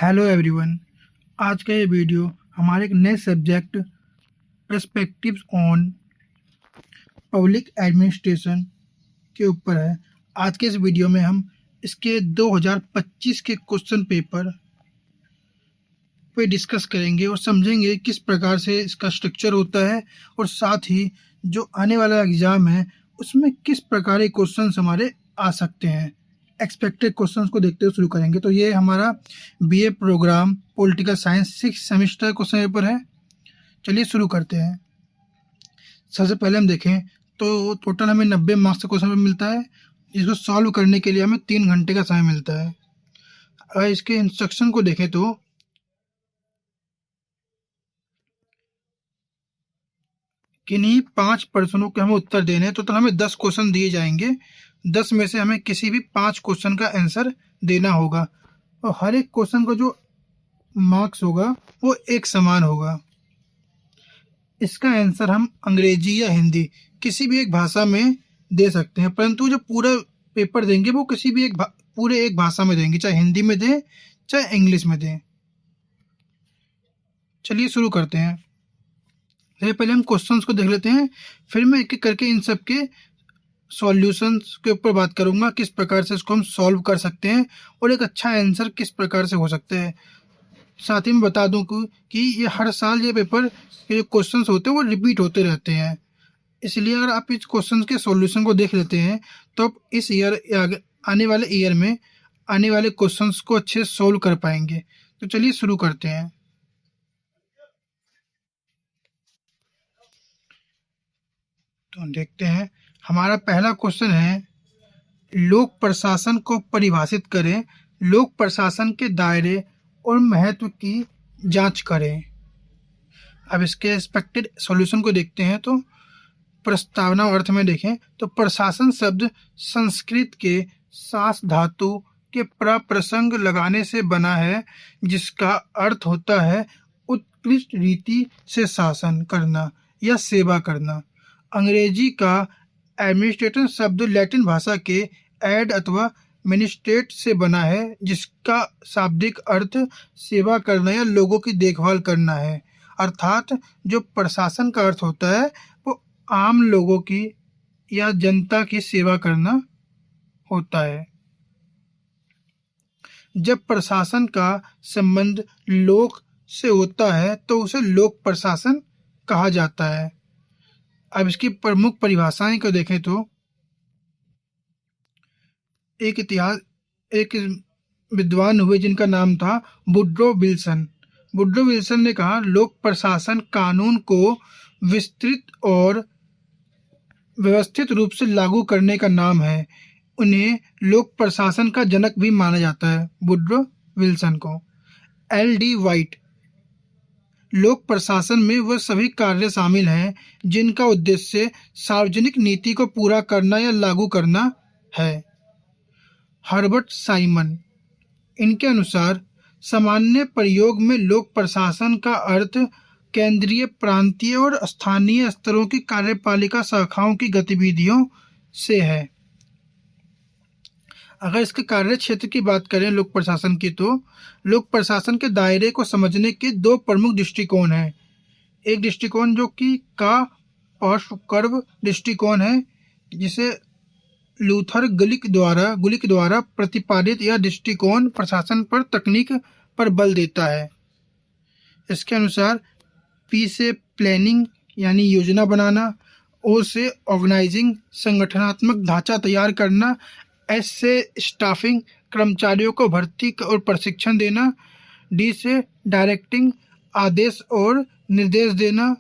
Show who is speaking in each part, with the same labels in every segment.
Speaker 1: Hello everyone. आज का ये वीडियो हमारे एक नए subject perspectives on public administration के ऊपर है। आज के इस वीडियो में हम इसके 2025 के क्वेश्चन पेपर पे डिस्कस करेंगे और समझेंगे किस प्रकार से इसका स्ट्रक्चर होता है और साथ ही जो आने वाला एग्ज़ाम है उसमें किस प्रकार के क्वेश्चंस हमारे आ सकते हैं। एक्सपेक्टेड क्वेश्चंस को देखते हुए शुरू करेंगे। तो ये हमारा BA programme political science 6 semester question paper है। चलिए शुरू करते हैं। सबसे पहले हम देखें तो टोटल हमें 90 मार्क्स का क्वेश्चन पेपर मिलता है। इसको सॉल्व करने के लिए हमें 3 घंटे का समय मिलता है। अगर इसके इंस्ट्रक्शन को देखें तो किन्हीं 5 प्रश्नों के हमें उत्तर देने हैं। तो हमें 10 क्वेश्चन दिए जाएंगे। 10 में से हमें किसी भी 5 क्वेश्चन का आंसर देना होगा और हर एक क्वेश्चन का जो मार्क्स होगा वो एक समान होगा। इसका आंसर हम अंग्रेजी या हिंदी किसी भी एक भाषा में दे सकते हैं, परंतु जो पूरा पेपर देंगे वो किसी भी पूरे एक भाषा में देंगे, चाहे हिंदी में दें चाहे इंग्लिश में दें। चलिए शुरू करते हैं। सबसे पहले हम क्वेश्चंस को देख लेते हैं, फिर मैं एक एक करके इन सब के सॉल्यूशंस के ऊपर बात करूंगा, किस प्रकार से इसको हम सॉल्व कर सकते हैं और एक अच्छा आंसर किस प्रकार से हो सकता है। साथ ही मैं बता दूं कि ये हर साल ये पेपर के जो क्वेश्चंस होते हैं वो रिपीट होते रहते हैं। इसलिए अगर आप इस क्वेश्चंस के सॉल्यूशन को देख लेते हैं तो आप इस ईयर या आने वाले ईयर में आने वाले क्वेश्चंस को अच्छे से सॉल्व कर पाएंगे। तो चलिए शुरू करते हैं। तो देखते हैं, हमारा पहला क्वेश्चन है, लोक प्रशासन को परिभाषित करें। लोक प्रशासन के दायरे और महत्व की जांच करें। अब इसके एक्सपेक्टेड सॉल्यूशन को देखते हैं। तो प्रस्तावना अर्थ में देखें तो प्रशासन शब्द संस्कृत के शास धातु के प्रसंग लगाने से बना है, जिसका अर्थ होता है उत्कृष्ट रीति से शासन करना या सेवा करना। अंग्रेजी का एडमिनिस्ट्रेशन शब्द लैटिन भाषा के एड अथवा मिनिस्ट्रेट से बना है, जिसका शाब्दिक अर्थ सेवा करना या लोगों की देखभाल करना है। अर्थात जो प्रशासन का अर्थ होता है वो आम लोगों की या जनता की सेवा करना होता है। जब प्रशासन का संबंध लोक से होता है तो उसे लोक प्रशासन कहा जाता है। अब इसकी प्रमुख परिभाषाएं को देखें तो एक विद्वान हुए जिनका नाम था वुड्रो विल्सन। वुड्रो विल्सन ने कहा, लोक प्रशासन कानून को विस्तृत और व्यवस्थित रूप से लागू करने का नाम है। उन्हें लोक प्रशासन का जनक भी माना जाता है, वुड्रो विल्सन को। एल डी वाइट, लोक प्रशासन में वह सभी कार्य शामिल हैं जिनका उद्देश्य सार्वजनिक नीति को पूरा करना या लागू करना है। हर्बर्ट साइमन, इनके अनुसार सामान्य प्रयोग में लोक प्रशासन का अर्थ केंद्रीय, प्रांतीय और स्थानीय स्तरों की कार्यपालिका शाखाओं की गतिविधियों से है। अगर इसके कार्य क्षेत्र की बात करें लोक प्रशासन की, तो लोक प्रशासन के दायरे को समझने के 2 प्रमुख दृष्टिकोण हैं। एक दृष्टिकोण जो कि का पार्श्वकर्व दृष्टिकोण है, जिसे लूथर गुलिक द्वारा प्रतिपादित यह दृष्टिकोण प्रशासन पर तकनीक पर बल देता है। इसके अनुसार पी से प्लानिंग यानी योजना बनाना, ओ से ऑर्गेनाइजिंग संगठनात्मक ढांचा तैयार करना, एस से स्टाफिंग कर्मचारियों को भर्ती और प्रशिक्षण देना, डी से डायरेक्टिंग आदेश और निर्देश देना,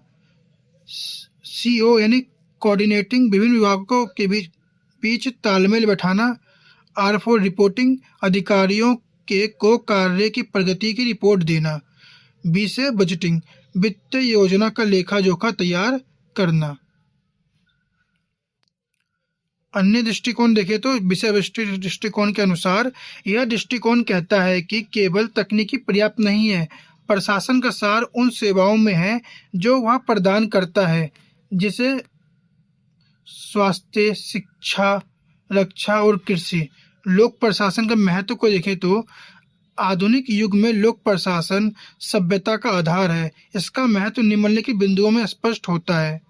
Speaker 1: सी ओ यानी कोऑर्डिनेटिंग विभिन्न विभागों के बीच तालमेल बैठाना, आर फॉर रिपोर्टिंग अधिकारियों को कार्य की प्रगति की रिपोर्ट देना, बी से बजटिंग वित्तीय योजना का लेखा जोखा तैयार करना। अन्य दृष्टिकोण देखें तो विषय विशिष्ट दृष्टिकोण के अनुसार यह दृष्टिकोण कहता है कि केवल तकनीकी पर्याप्त नहीं है, प्रशासन का सार उन सेवाओं में है जो वह प्रदान करता है, जिसे स्वास्थ्य, शिक्षा, रक्षा और कृषि। लोक प्रशासन का महत्व को देखें तो आधुनिक युग में लोक प्रशासन सभ्यता का आधार है। इसका महत्व निम्नलिखित बिंदुओं में स्पष्ट होता है।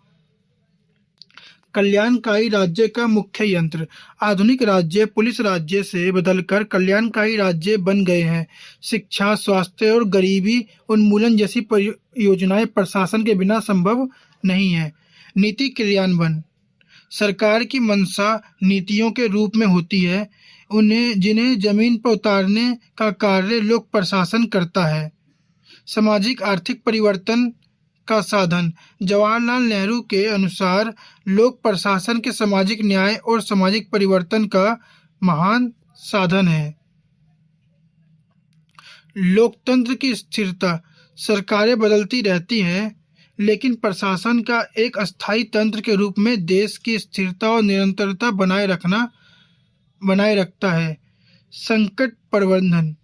Speaker 1: कल्याणकारी राज्य का मुख्य यंत्र। आधुनिक राज्य पुलिस राज्य से बदलकर कल्याणकारी राज्य बन गए हैं। शिक्षा, स्वास्थ्य और गरीबी उन्मूलन जैसी परियोजनाएं प्रशासन के बिना संभव नहीं है। नीति क्रियान्वयन। सरकार की मंशा नीतियों के रूप में होती है, जिन्हें जमीन पर उतारने का कार्य लोक प्रशासन करता है। सामाजिक आर्थिक परिवर्तन का साधन। जवाहरलाल नेहरू के अनुसार लोक प्रशासन के सामाजिक न्याय और सामाजिक परिवर्तन का महान साधन है। लोकतंत्र की स्थिरता। सरकारें बदलती रहती हैं, लेकिन प्रशासन का एक अस्थायी तंत्र के रूप में देश की स्थिरता और निरंतरता बनाए रखता है। संकट प्रबंधन,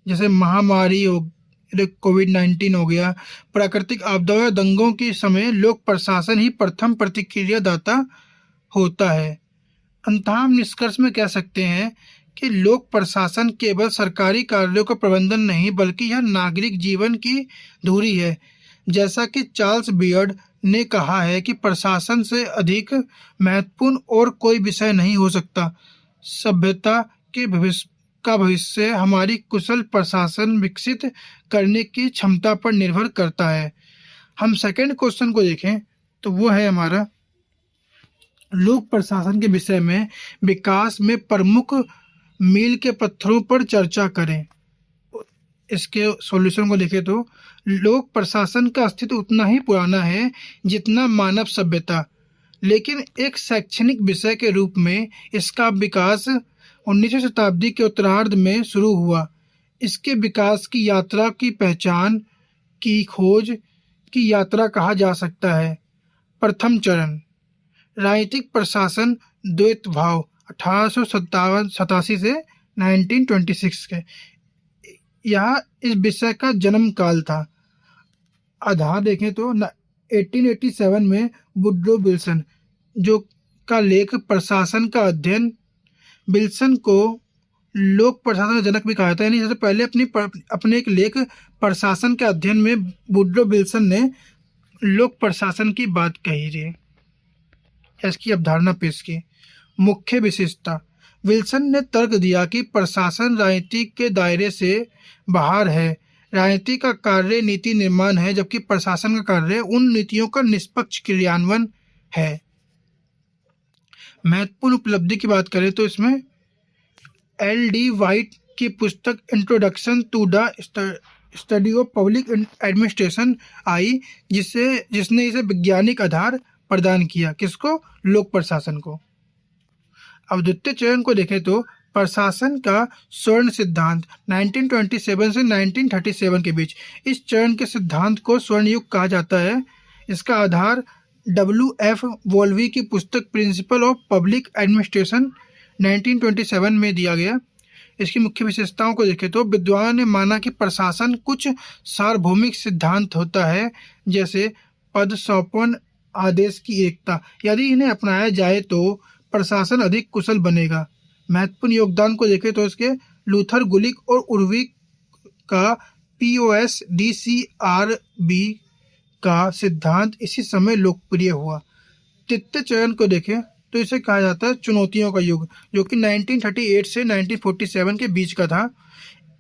Speaker 1: जैसे महामारी हो, कोविड-19 हो गया, प्राकृतिक आपदाओं या दंगों के समय लोक प्रशासन ही प्रथम प्रतिक्रियादाता होता है। अंततः हम निष्कर्ष में कह सकते हैं कि लोक प्रशासन केवल सरकारी कार्यों का प्रबंधन नहीं, बल्कि यह नागरिक जीवन की धुरी है। जैसा कि चार्ल्स बियर्ड ने कहा है कि प्रशासन से अधिक महत्वपूर्ण और कोई विषय नहीं हो सकता। सभ्यता के भविष्य हमारी कुशल प्रशासन विकसित करने की क्षमता पर निर्भर करता है। हम सेकंड क्वेश्चन को देखें तो वो है हमारा, लोक प्रशासन के विषय में विकास में प्रमुख मील के पत्थरों पर चर्चा करें। इसके सॉल्यूशन को देखें तो लोक प्रशासन का अस्तित्व उतना ही पुराना है जितना मानव सभ्यता, लेकिन एक शैक्षणिक विषय के रूप में इसका विकास 19वीं शताब्दी के उत्तरार्ध में शुरू हुआ। इसके विकास की यात्रा की पहचान की खोज की यात्रा कहा जा सकता है। प्रथम चरण, राजनीतिक प्रशासन द्वैत भाव, 1887 से 1926 के। यह इस विषय का जन्म काल था। आधार देखें तो 1887 में वुड्रो विल्सन जो का लेख प्रशासन का अध्ययन, विल्सन को लोक प्रशासन का जनक भी कहा था। यानी जैसे पहले अपने एक लेख प्रशासन के अध्ययन में वुड्रो विल्सन ने लोक प्रशासन की बात कही थी, इसकी अवधारणा पेश की। मुख्य विशेषता। विल्सन ने तर्क दिया कि प्रशासन राजनीति के दायरे से बाहर है। राजनीति का कार्य नीति निर्माण है, जबकि प्रशासन का कार्य उन नीतियों का निष्पक्ष क्रियान्वयन है। महत्वपूर्ण उपलब्धि की बात करें तो इसमें एल.डी. वाइट की पुस्तक introduction to the study of public administration I, जिसने इसे वैज्ञानिक आधार प्रदान किया। किसको? लोक प्रशासन को। अब द्वितीय चरण को देखें तो प्रशासन का स्वर्ण सिद्धांत 1927 से 1937 के बीच। इस चरण के सिद्धांत को स्वर्ण युग कहा जाता है। इसका आधार W.F. वोल्वी की पुस्तक प्रिंसिपल ऑफ पब्लिक एडमिनिस्ट्रेशन 1927 में दिया गया। इसकी मुख्य विशेषताओं को देखें तो विद्वानों ने माना कि प्रशासन कुछ सार्वभौमिक सिद्धांत होता है, जैसे पद सौंपन, आदेश की एकता। यदि इन्हें अपनाया जाए तो प्रशासन अधिक कुशल बनेगा। महत्वपूर्ण योगदान को देखें तो इसके लूथर गुलिक और उर्विक का POSDCRB का सिद्धांत इसी समय लोकप्रिय हुआ। तृतीय चरण को देखें तो इसे कहा जाता है चुनौतियों का युग, जो कि 1938 से 1947 के बीच का था।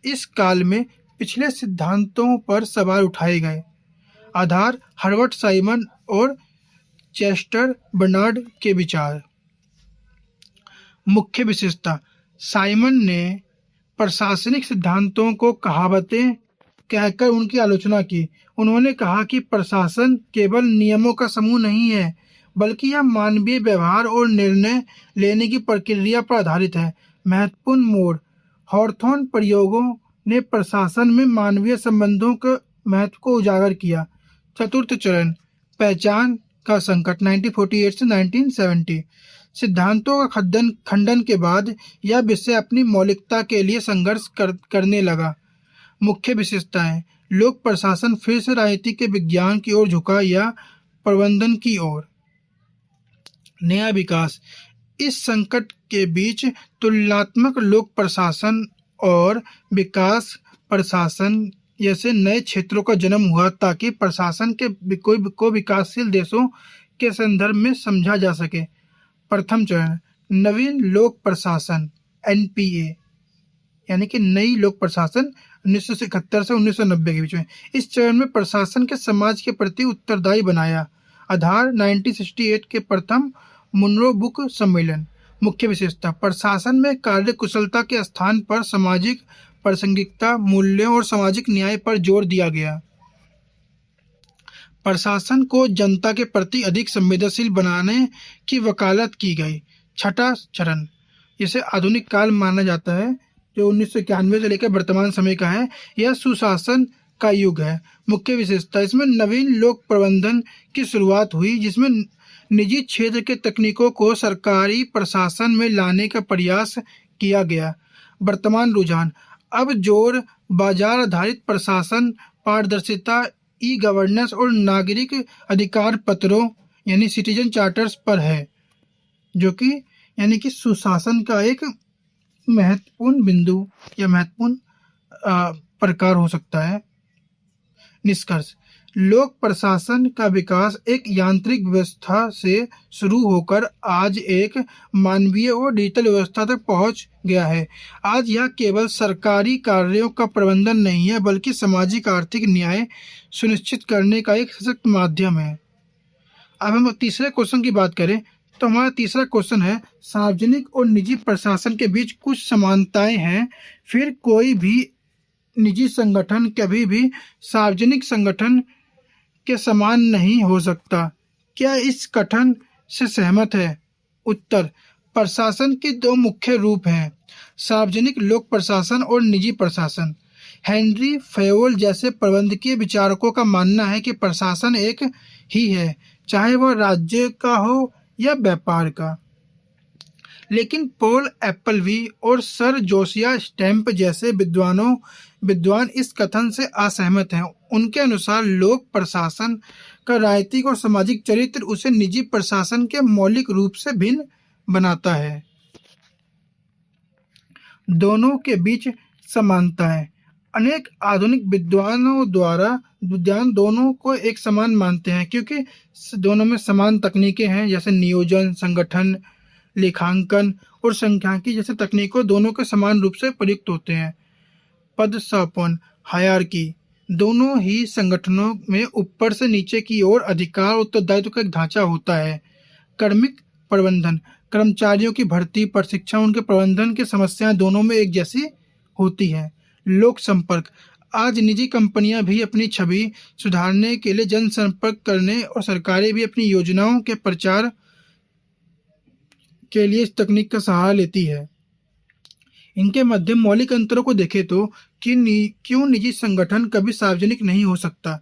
Speaker 1: इस काल में पिछले सिद्धांतों पर सवाल उठाए गए। आधार हर्बर्ट साइमन और चेस्टर बर्नार्ड के विचार। मुख्य विशेषता। साइमन ने प्रशासनिक सिद्धांतों को कहावतें कहकर उनकी आलोचना की। उन्होंने कहा कि प्रशासन केवल नियमों का समूह नहीं है, बल्कि यह मानवीय व्यवहार और निर्णय लेने की प्रक्रिया पर आधारित है। महत्वपूर्ण मोड़। हॉर्थॉर्न प्रयोगों ने प्रशासन में मानवीय संबंधों के महत्व को उजागर किया। चतुर्थ चरण, पहचान का संकट 1948 से 1970। सिद्धांतों का खंडन के बाद यह विषय अपनी मौलिकता के लिए संघर्ष करने लगा। मुख्य विशेषताएं। लोक प्रशासन फिर से राजनीति के विज्ञान की ओर झुका या प्रबंधन की ओर। नया विकास। इस संकट के बीच तुलनात्मक लोक प्रशासन और विकास प्रशासन जैसे नए क्षेत्रों का जन्म हुआ ताकि प्रशासन के को विकासशील देशों के संदर्भ में समझा जा सके। प्रथम चरण नवीन लोक प्रशासन एनपीए यानी कि नई लोक प्रशासन 1971 से 1990 के बीच में। इस चरण में प्रशासन के समाज के प्रति उत्तरदायी बनाया। आधार 1968 के प्रथम मुनरो बुक सम्मेलन। मुख्य विशेषता प्रशासन में कार्य कुशलता के स्थान पर सामाजिक प्रासंगिकता, मूल्यों और सामाजिक न्याय पर जोर दिया गया। प्रशासन को जनता के प्रति अधिक संवेदनशील बनाने की वकालत की गई। छठा चरण जिसे आधुनिक काल माना जाता है, जो 1991 से लेकर वर्तमान समय का है, यह सुशासन का युग है। मुख्य विशेषता इसमें नवीन लोक प्रबंधन की शुरुआत हुई, जिसमें निजी क्षेत्र के तकनीकों को सरकारी प्रशासन में लाने का प्रयास किया गया। वर्तमान रुझान अब जोर बाजार आधारित प्रशासन, पारदर्शिता, ई गवर्नेंस और नागरिक अधिकार पत्रों यानी सिटीजन चार्टर्स पर है, जो कि यानी कि सुशासन का एक महत्वपूर्ण बिंदु या महत्वपूर्ण प्रकार हो सकता है। निष्कर्ष लोक प्रशासन का विकास एक यांत्रिक व्यवस्था से शुरू होकर आज एक मानवीय और डिजिटल व्यवस्था तक पहुंच गया है। आज यह केवल सरकारी कार्यों का प्रबंधन नहीं है, बल्कि सामाजिक आर्थिक न्याय सुनिश्चित करने का एक सशक्त माध्यम है। अब हम तीसरे क्वेश्चन की बात करें तो हमारा तीसरा क्वेश्चन है, सार्वजनिक और निजी प्रशासन के बीच कुछ समानताएं हैं, फिर कोई भी निजी संगठन कभी भी सार्वजनिक संगठन के समान नहीं हो सकता। क्या इस कथन से सहमत है? उत्तर प्रशासन के दो मुख्य रूप हैं, सार्वजनिक लोक प्रशासन और निजी प्रशासन। हेनरी फेयोल जैसे प्रबंधकीय विचारकों का मानना है कि प्रशासन एक ही है, चाहे वह राज्य का हो या व्यापार का। लेकिन पॉल एप्पलवी और सर जोसिया स्टैम्प जैसे विद्वान इस कथन से असहमत हैं। उनके अनुसार लोक प्रशासन का राजनीतिक और सामाजिक चरित्र उसे निजी प्रशासन के मौलिक रूप से भिन्न बनाता है। दोनों के बीच समानता है। अनेक आधुनिक विद्वान दोनों को एक समान मानते हैं, क्योंकि दोनों में समान तकनीकें हैं, जैसे नियोजन, संगठन, लेखांकन और सांख्यिकी जैसे तकनीकों दोनों के समान रूप से प्रयुक्त होते हैं। पद सौंपन हायरार्की दोनों ही संगठनों में ऊपर से नीचे की ओर अधिकार और उत्तरदायित्व का एक ढांचा होता है। कर्मिक प्रबंधन कर्मचारियों की भर्ती, प्रशिक्षण, उनके प्रबंधन की समस्याएं दोनों में एक जैसी होती हैं। लोक संपर्क आज निजी कंपनियां भी अपनी छवि सुधारने के लिए जनसंपर्क करने और सरकारें भी अपनी योजनाओं के प्रचार के लिए इस तकनीक का सहारा लेती है। इनके मध्य मौलिक अंतरों को देखें तो क्यों निजी संगठन कभी सार्वजनिक नहीं हो सकता?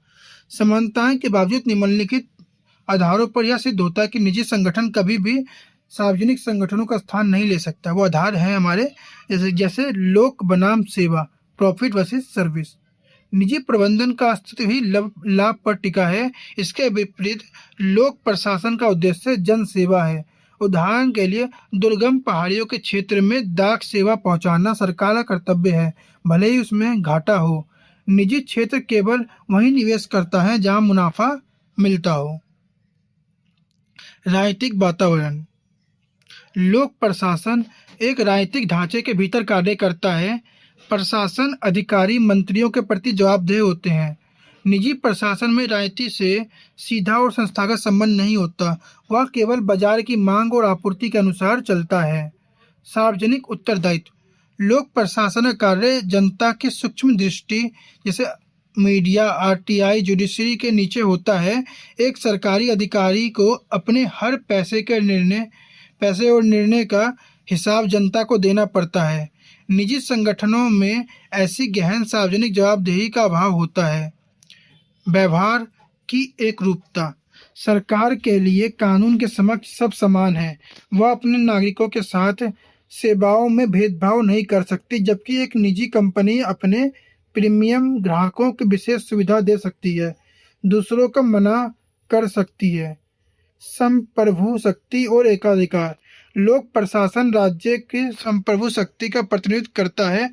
Speaker 1: समानताएं के बावजूद निम्नलिखित आधारों पर यह सिद्ध होता है कि निजी संगठन कभी भी सार्वजनिक संगठनों का स्थान नहीं ले सकता। वो आधार है हमारे जैसे लोक बनाम सेवा, प्रॉफिट वर्सेस सर्विस। निजी प्रबंधन का अस्तित्व ही लाभ पर टिका है। इसके विपरीत लोक प्रशासन का उद्देश्य जन सेवा है। उदाहरण के लिए दुर्गम पहाड़ियों के क्षेत्र में डाक सेवा पहुंचाना सरकार का कर्तव्य है, भले ही उसमें घाटा हो। निजी क्षेत्र केवल वहीं निवेश करता है जहां मुनाफा मिलता हो। राजनीतिक वातावरण लोक प्रशासन एक राजनीतिक ढांचे के भीतर कार्य करता है। प्रशासन अधिकारी मंत्रियों के प्रति जवाबदेह होते हैं। निजी प्रशासन में राजनीति से सीधा और संस्थागत संबंध नहीं होता, वह केवल बाजार की मांग और आपूर्ति के अनुसार चलता है। सार्वजनिक उत्तरदायित्व लोक प्रशासन का कार्य जनता की सूक्ष्म दृष्टि जैसे मीडिया, आरटीआई, जुडिशरी के नीचे होता है। एक सरकारी अधिकारी को अपने हर पैसे और निर्णय का हिसाब जनता को देना पड़ता है। निजी संगठनों में ऐसी गहन सार्वजनिक जवाबदेही का अभाव होता है। व्यवहार की एकरूपता सरकार के लिए कानून के समक्ष सब समान है। वह अपने नागरिकों के साथ सेवाओं में भेदभाव नहीं कर सकती, जबकि एक निजी कंपनी अपने प्रीमियम ग्राहकों को विशेष सुविधा दे सकती है, दूसरों को मना कर सकती है। संप्रभु शक्ति और एकाधिकार लोक प्रशासन राज्य की संप्रभु शक्ति का प्रतिनिधित्व करता है।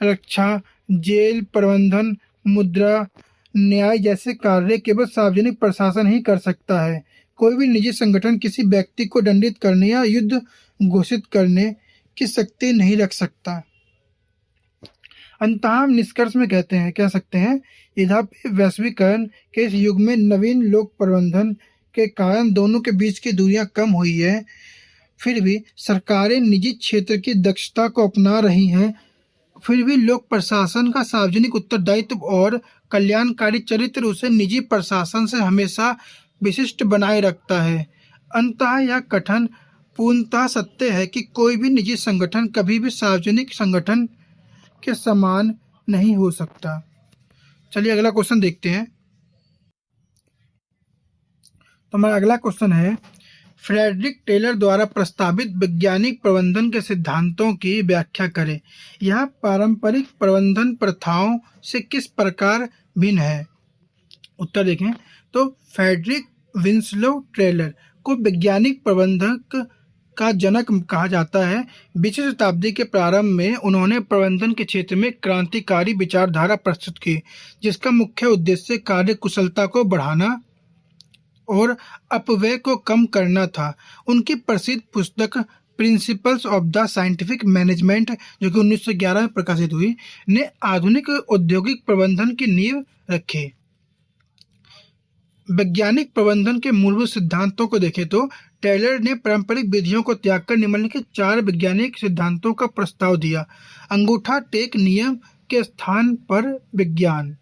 Speaker 1: रक्षा, जेल प्रबंधन, मुद्रा, न्याय जैसे कार्य केवल सार्वजनिक प्रशासन ही कर सकता है। कोई भी निजी संगठन किसी व्यक्ति को दंडित करने या युद्ध घोषित करने की शक्ति नहीं रख सकता। अंततः हम निष्कर्ष में कह सकते हैं, यद्यपि वैश्वीकरण के इस युग में नवीन लोक प्रबंधन के कारण दोनों के बीच की दूरियां कम हुई है, फिर भी सरकारें निजी क्षेत्र की दक्षता को अपना रही हैं। फिर भी लोक प्रशासन का सार्वजनिक उत्तरदायित्व और कल्याणकारी चरित्र उसे निजी प्रशासन से हमेशा विशिष्ट बनाए रखता है। अंततः यह कथन पूर्णतः सत्य है कि कोई भी निजी संगठन कभी भी सार्वजनिक संगठन के समान नहीं हो सकता। चलिए अगला क्वेश्चन देखते हैं। तो हमारा अगला क्वेश्चन है, फ्रेडरिक टेलर द्वारा प्रस्तावित वैज्ञानिक प्रबंधन के सिद्धांतों की व्याख्या करें। यह पारंपरिक प्रबंधन प्रथाओं से किस प्रकार भिन्न है? उत्तर देखें तो फ्रेडरिक विंस्लो टेलर को वैज्ञानिक प्रबंधक का जनक कहा जाता है। 20वीं शताब्दी के प्रारंभ में उन्होंने प्रबंधन के क्षेत्र में क्रांतिकारी विचारधारा प्रस्तुत की, जिसका मुख्य उद्देश्य कार्य कुशलता को बढ़ाना और अपव्यय को कम करना था। उनकी प्रसिद्ध पुस्तक principles of the scientific management, जो कि 1911 में प्रकाशित हुई, ने आधुनिक औद्योगिक प्रबंधन की नींव रखी। वैज्ञानिक प्रबंधन के मूलभूत सिद्धांतों को देखें तो टेलर ने पारंपरिक विधियों को त्याग कर निम्नलिखित 4 वैज्ञानिक सिद्धांतों का प्रस्ताव दिया। अंगूठा टेक नियम के स्थान पर विज्ञान।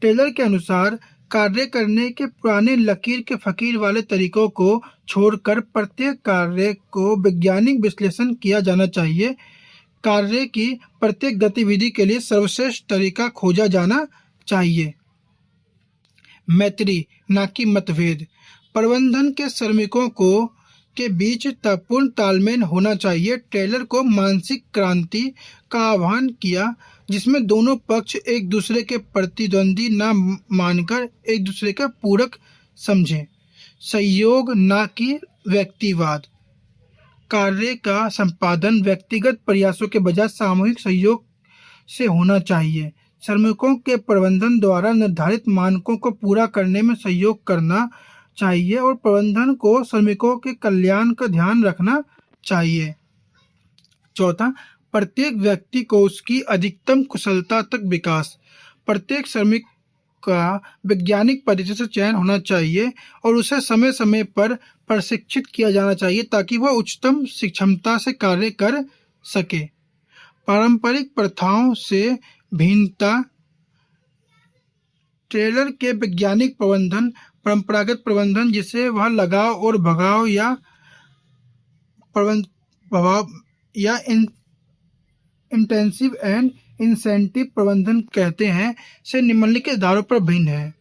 Speaker 1: टेलर के अनुसार कार्य करने के पुराने लकीर के फकीर वाले तरीकों को छोड़कर प्रत्येक कार्य को वैज्ञानिक विश्लेषण किया जाना चाहिए। कार्य की प्रत्येक गतिविधि के लिए सर्वश्रेष्ठ तरीका खोजा जाना चाहिए। मैत्री न कि मतभेद। प्रबंधन के श्रमिकों को के बीच पूर्ण तालमेल होना चाहिए। टेलर को मानसिक क्रांति का आह्वान किया, जिसमें दोनों पक्ष एक दूसरे के प्रतिद्वंदी न मानकर एक दूसरे का पूरक समझें। सहयोग न कि व्यक्तिवाद। कार्य का संपादन व्यक्तिगत प्रयासों के बजाय सामूहिक सहयोग से होना चाहिए। श्रमिकों के प्रबंधन द्वारा निर्धारित मानकों को पूरा करने में सहयोग करना चाहिए और प्रबंधन को श्रमिकों के कल्याण का ध्यान रखना चाहिए। चौथा, प्रत्येक व्यक्ति को उसकी अधिकतम कुशलता तक विकास। प्रत्येक श्रमिक का वैज्ञानिक पद्धति से चयन होना चाहिए और उसे समय समय पर प्रशिक्षित किया जाना चाहिए ताकि वह उच्चतम क्षमता से कार्य कर सके। पारंपरिक प्रथाओं से भिन्नता। टेलर के वैज्ञानिक प्रबंधन परंपरागत प्रबंधन, जिसे वह लगाव और भगाव या प्रभाव या इंटेंसिव एंड इंसेंटिव प्रबंधन कहते हैं, से निम्नलिखित आधारों पर भिन्न है।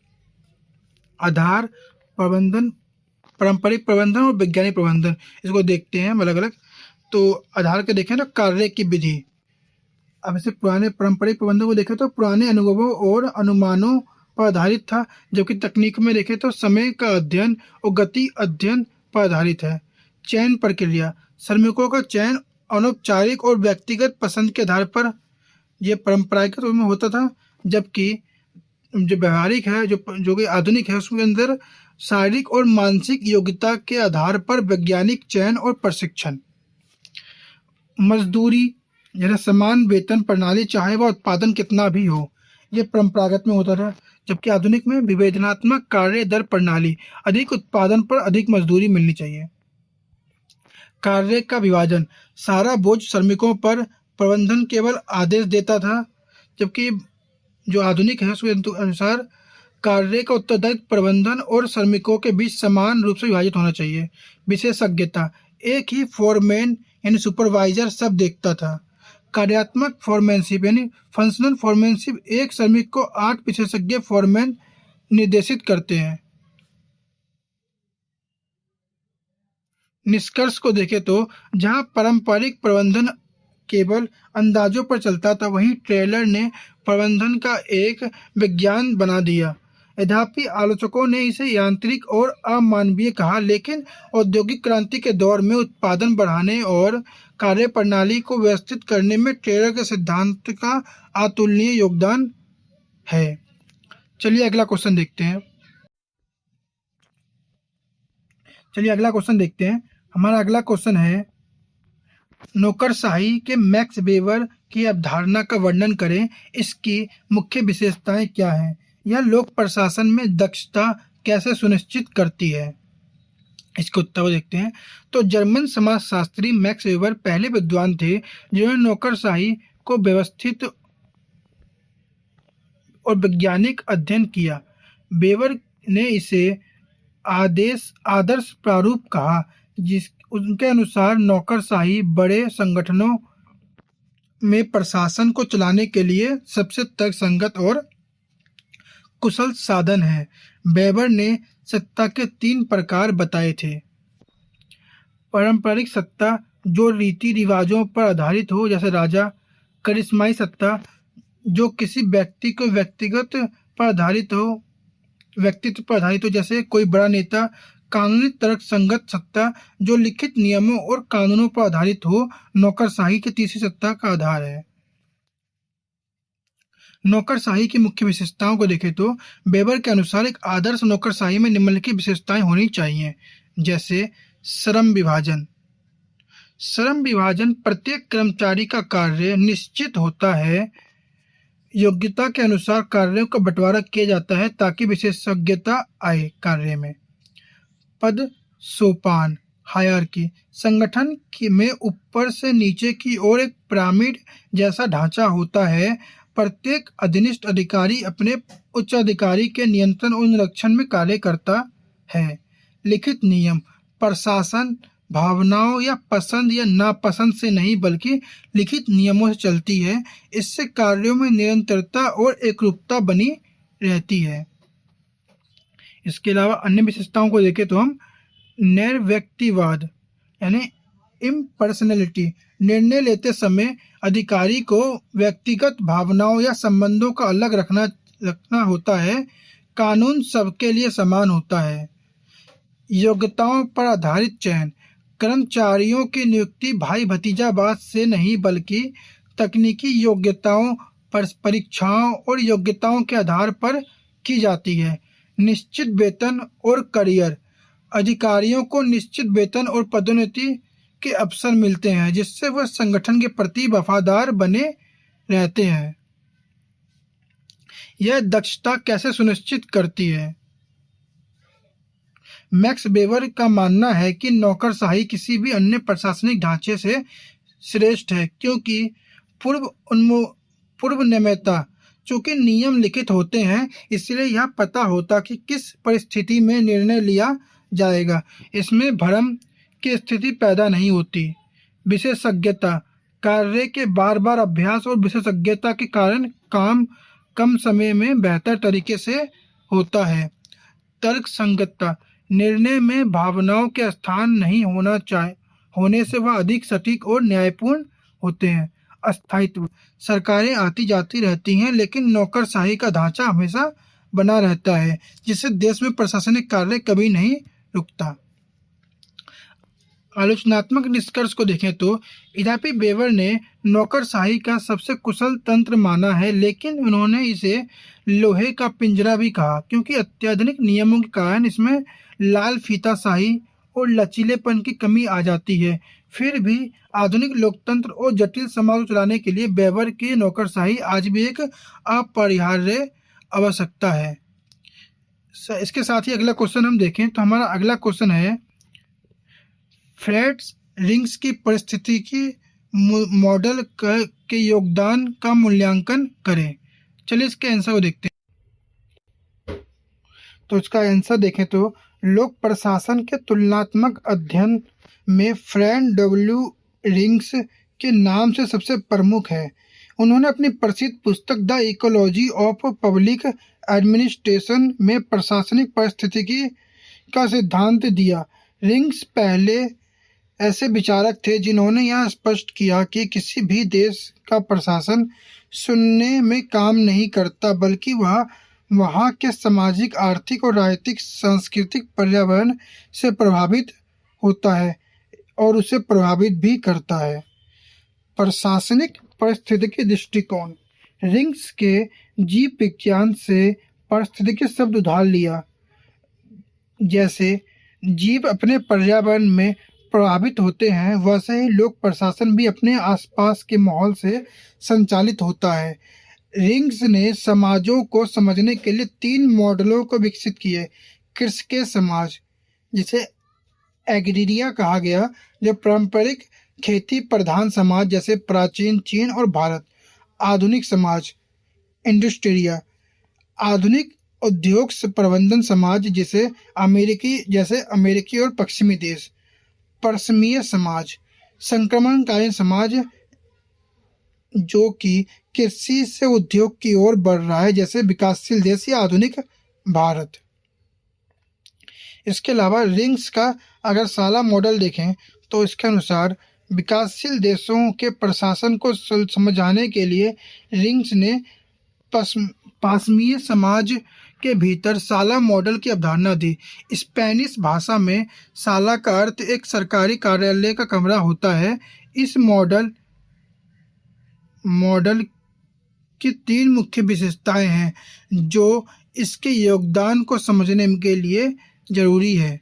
Speaker 1: आधार प्रबंधन, पारंपरिक प्रबंधन और वैज्ञानिक प्रबंधन, इसको देखते हैं अलग अलग। तो आधार के देखें तो कार्य की विधि। अब ऐसे पुराने पारंपरिक प्रबंधन को देखें तो पुराने अनुभवों और अनुमानों पर आधारित था, जबकि तकनीक में देखें तो समय का अध्ययन और गति अध्ययन पर आधारित है। चयन प्रक्रिया। श्रमिकों का चयन अनौपचारिक और व्यक्तिगत पसंद के आधार पर यह परंपरागत में होता था, जबकि जो व्यवहारिक है, जो कि आधुनिक है, उसके अंदर शारीरिक और मानसिक योग्यता के आधार पर वैज्ञानिक चयन और प्रशिक्षण। मजदूरी यानी समान वेतन प्रणाली, चाहे वह उत्पादन कितना भी हो, यह परंपरागत में होता था, जबकि आधुनिक में विवेचनात्मक कार्य दर प्रणाली, अधिक उत्पादन पर अधिक मजदूरी मिलनी चाहिए। कार्य का विभाजन। सारा बोझ श्रमिकों पर प्रबंधन केवल आदेश देता था, जबकि जो आधुनिक है उसके अनुसार कार्य का उत्तरदायित्व प्रबंधन और श्रमिकों के बीच समान रूप से विभाजित होना चाहिए। विशेषज्ञता। एक ही फोरमैन यानी सुपरवाइजर सब देखता था। कार्यात्मक फोरमैनशिप यानी फंक्शनल फोरमैनशिप, एक श्रमिक को 8 विशेषज्ञ फोरमैन निर्देशित करते हैं। निष्कर्ष को देखें तो जहां पारंपरिक प्रबंधन केवल अंदाजों पर चलता था, वहीं टेलर ने प्रबंधन का एक विज्ञान बना दिया। यद्यपि आलोचकों ने इसे यांत्रिक और अमानवीय कहा, लेकिन औद्योगिक क्रांति के दौर में उत्पादन बढ़ाने और कार्यप्रणाली को व्यवस्थित करने में टेलर के सिद्धांत का अतुलनीय योगदान है। चलिए अगला क्वेश्चन देखते हैं। हमारा अगला क्वेश्चन है, नौकरशाही के मैक्स वेबर की अवधारणा का वर्णन करें। इसकी मुख्य विशेषताएं क्या हैं? यह लोक प्रशासन में दक्षता कैसे सुनिश्चित करती है? इसके उत्तर को देखते हैं। तो जर्मन समाजशास्त्री मैक्स वेबर पहले विद्वान थे जिन्होंने नौकरशाही को व्यवस्थित और वैज्ञानिक अध्ययन किया। वेबर ने इसे आदर्श प्रारूप कहा, उनके अनुसार नौकरशाही बड़े संगठनों में प्रशासन को चलाने के लिए सबसे तर्कसंगत और कुशल साधन है। वेबर ने सत्ता के 3 प्रकार बताए थे। पारंपरिक सत्ता जो रीति रिवाजों पर आधारित हो जैसे राजा, करिश्माई सत्ता जो किसी व्यक्ति को व्यक्तित्व पर आधारित हो जैसे कोई बड़ा नेता, कानूनी तर्कसंगत सत्ता जो लिखित नियमों और कानूनों पर आधारित हो नौकरशाही की तीसरी सत्ता का आधार है। नौकरशाही की मुख्य विशेषताओं को देखें तो वेबर के अनुसार एक आदर्श नौकरशाही में निम्नलिखित विशेषताएं होनी चाहिए, जैसे श्रम विभाजन प्रत्येक कर्मचारी का कार्य निश्चित होता है, योग्यता के अनुसार कार्यों का बंटवारा किया जाता है ताकि विशेषज्ञता आए कार्य में। पद सोपान हायरार्की संगठन में ऊपर से नीचे की ओर एक पिरामिड जैसा ढांचा होता है। प्रत्येक अधीनस्थ अधिकारी अपने उच्च अधिकारी के नियंत्रण और निरीक्षण में कार्य करता है। लिखित नियम प्रशासन भावनाओं या पसंद या नापसंद से नहीं बल्कि लिखित नियमों से चलती है। इससे कार्यों में निरंतरता और एकरूपता बनी रहती है। इसके अलावा अन्य विशेषताओं को देखें तो हम निर्व्यक्तिवाद यानी इम्पर्सनैलिटी, निर्णय लेते समय अधिकारी को व्यक्तिगत भावनाओं या संबंधों का अलग रखना होता है। कानून सबके लिए समान होता है। योग्यताओं पर आधारित चयन कर्मचारियों की नियुक्ति भाई भतीजावाद से नहीं बल्कि तकनीकी योग्यताओं पर परीक्षाओं और योग्यताओं के आधार पर की जाती है। निश्चित वेतन और करियर अधिकारियों को निश्चित वेतन और पदोन्नति के अवसर मिलते हैं जिससे वह संगठन के प्रति वफादार बने रहते हैं। यह दक्षता कैसे सुनिश्चित करती है? मैक्स वेबर का मानना है कि नौकरशाही किसी भी अन्य प्रशासनिक ढांचे से श्रेष्ठ है क्योंकि पूर्व नियमितता, चूंकि नियम लिखित होते हैं इसलिए यह पता होता कि किस परिस्थिति में निर्णय लिया जाएगा। इसमें भ्रम की स्थिति पैदा नहीं होती। विशेषज्ञता कार्य के बार बार अभ्यास और विशेषज्ञता के कारण काम कम समय में बेहतर तरीके से होता है। तर्क संगतता निर्णय में भावनाओं के स्थान नहीं होने से वह अधिक सटीक और न्यायपूर्ण होते हैं। अस्थायित्व सरकारें आती जाती रहती हैं लेकिन नौकरशाही का ढांचा हमेशा बना रहता है जिससे देश में प्रशासनिक कार्य कभी नहीं रुकता। आलोचनात्मक निष्कर्ष को देखें तो यद्यपि वेबर ने नौकरशाही का सबसे कुशल तंत्र माना है लेकिन उन्होंने इसे लोहे का पिंजरा भी कहा क्योंकि अत्याधुनिक नियमों के कारण इसमें लाल फीताशाही और लचीलेपन की कमी आ जाती है। फिर भी आधुनिक लोकतंत्र और जटिल समाज को चलाने के लिए वेबर की नौकरशाही आज भी एक अपरिहार्य आवश्यकता है। इसके साथ ही अगला क्वेश्चन हम देखें तो हमारा अगला क्वेश्चन है फ्रेड्स रिंग्स की परिस्थितिकी मॉडल के योगदान का मूल्यांकन करें। चलिए इसके आंसर को देखते हैं। तो इसका आंसर देखें तो लोक प्रशासन के तुलनात्मक अध्ययन में फ्रेड डब्ल्यू रिंग्स के नाम से सबसे प्रमुख है। उन्होंने अपनी प्रसिद्ध पुस्तक the ecology of public administration में प्रशासनिक पारिस्थितिकी का सिद्धांत दिया। रिंग्स पहले ऐसे विचारक थे जिन्होंने यह स्पष्ट किया कि किसी भी देश का प्रशासन शून्य में काम नहीं करता बल्कि वह वहाँ के सामाजिक, आर्थिक और राजनीतिक सांस्कृतिक पर्यावरण से प्रभावित होता है और उसे प्रभावित भी करता है। प्रशासनिक पारिस्थितिकी दृष्टिकोण। रिंग्स के जीव विज्ञान से पारिस्थितिकी शब्द उधार लिया। जैसे जीव अपने पर्यावरण में प्रभावित होते हैं, वैसे ही लोक प्रशासन भी अपने आसपास के माहौल से संचालित होता है। रिंग्स ने समाजों को समझने के लिए 3 मॉडलों को विकसित किए। कृषि समाज, जिसे एग्रीरिया कहा गया, जो पारंपरिक खेती प्रधान समाज जैसे प्राचीन चीन और भारत। आधुनिक समाज, इंडस्ट्रिया, आधुनिक उद्योग प्रबंधन समाज, जिसे अमेरिकी और पश्चिमी देश। परसमीय समाज, संक्रमणकालीन समाज जो कि कृषि से उद्योग की ओर बढ़ रहा है, जैसे विकासशील देश या आधुनिक भारत। इसके अलावा रिंग्स का अगर साला मॉडल देखें तो इसके अनुसार विकासशील देशों के प्रशासन को समझाने के लिए रिंग्स ने पासमीय समाज के भीतर साला मॉडल की अवधारणा दी। स्पेनिश भाषा में साला का अर्थ एक सरकारी कार्यालय का कमरा होता है। इस मॉडल की 3 मुख्य विशेषताएं हैं जो इसके योगदान को समझने के लिए जरूरी है।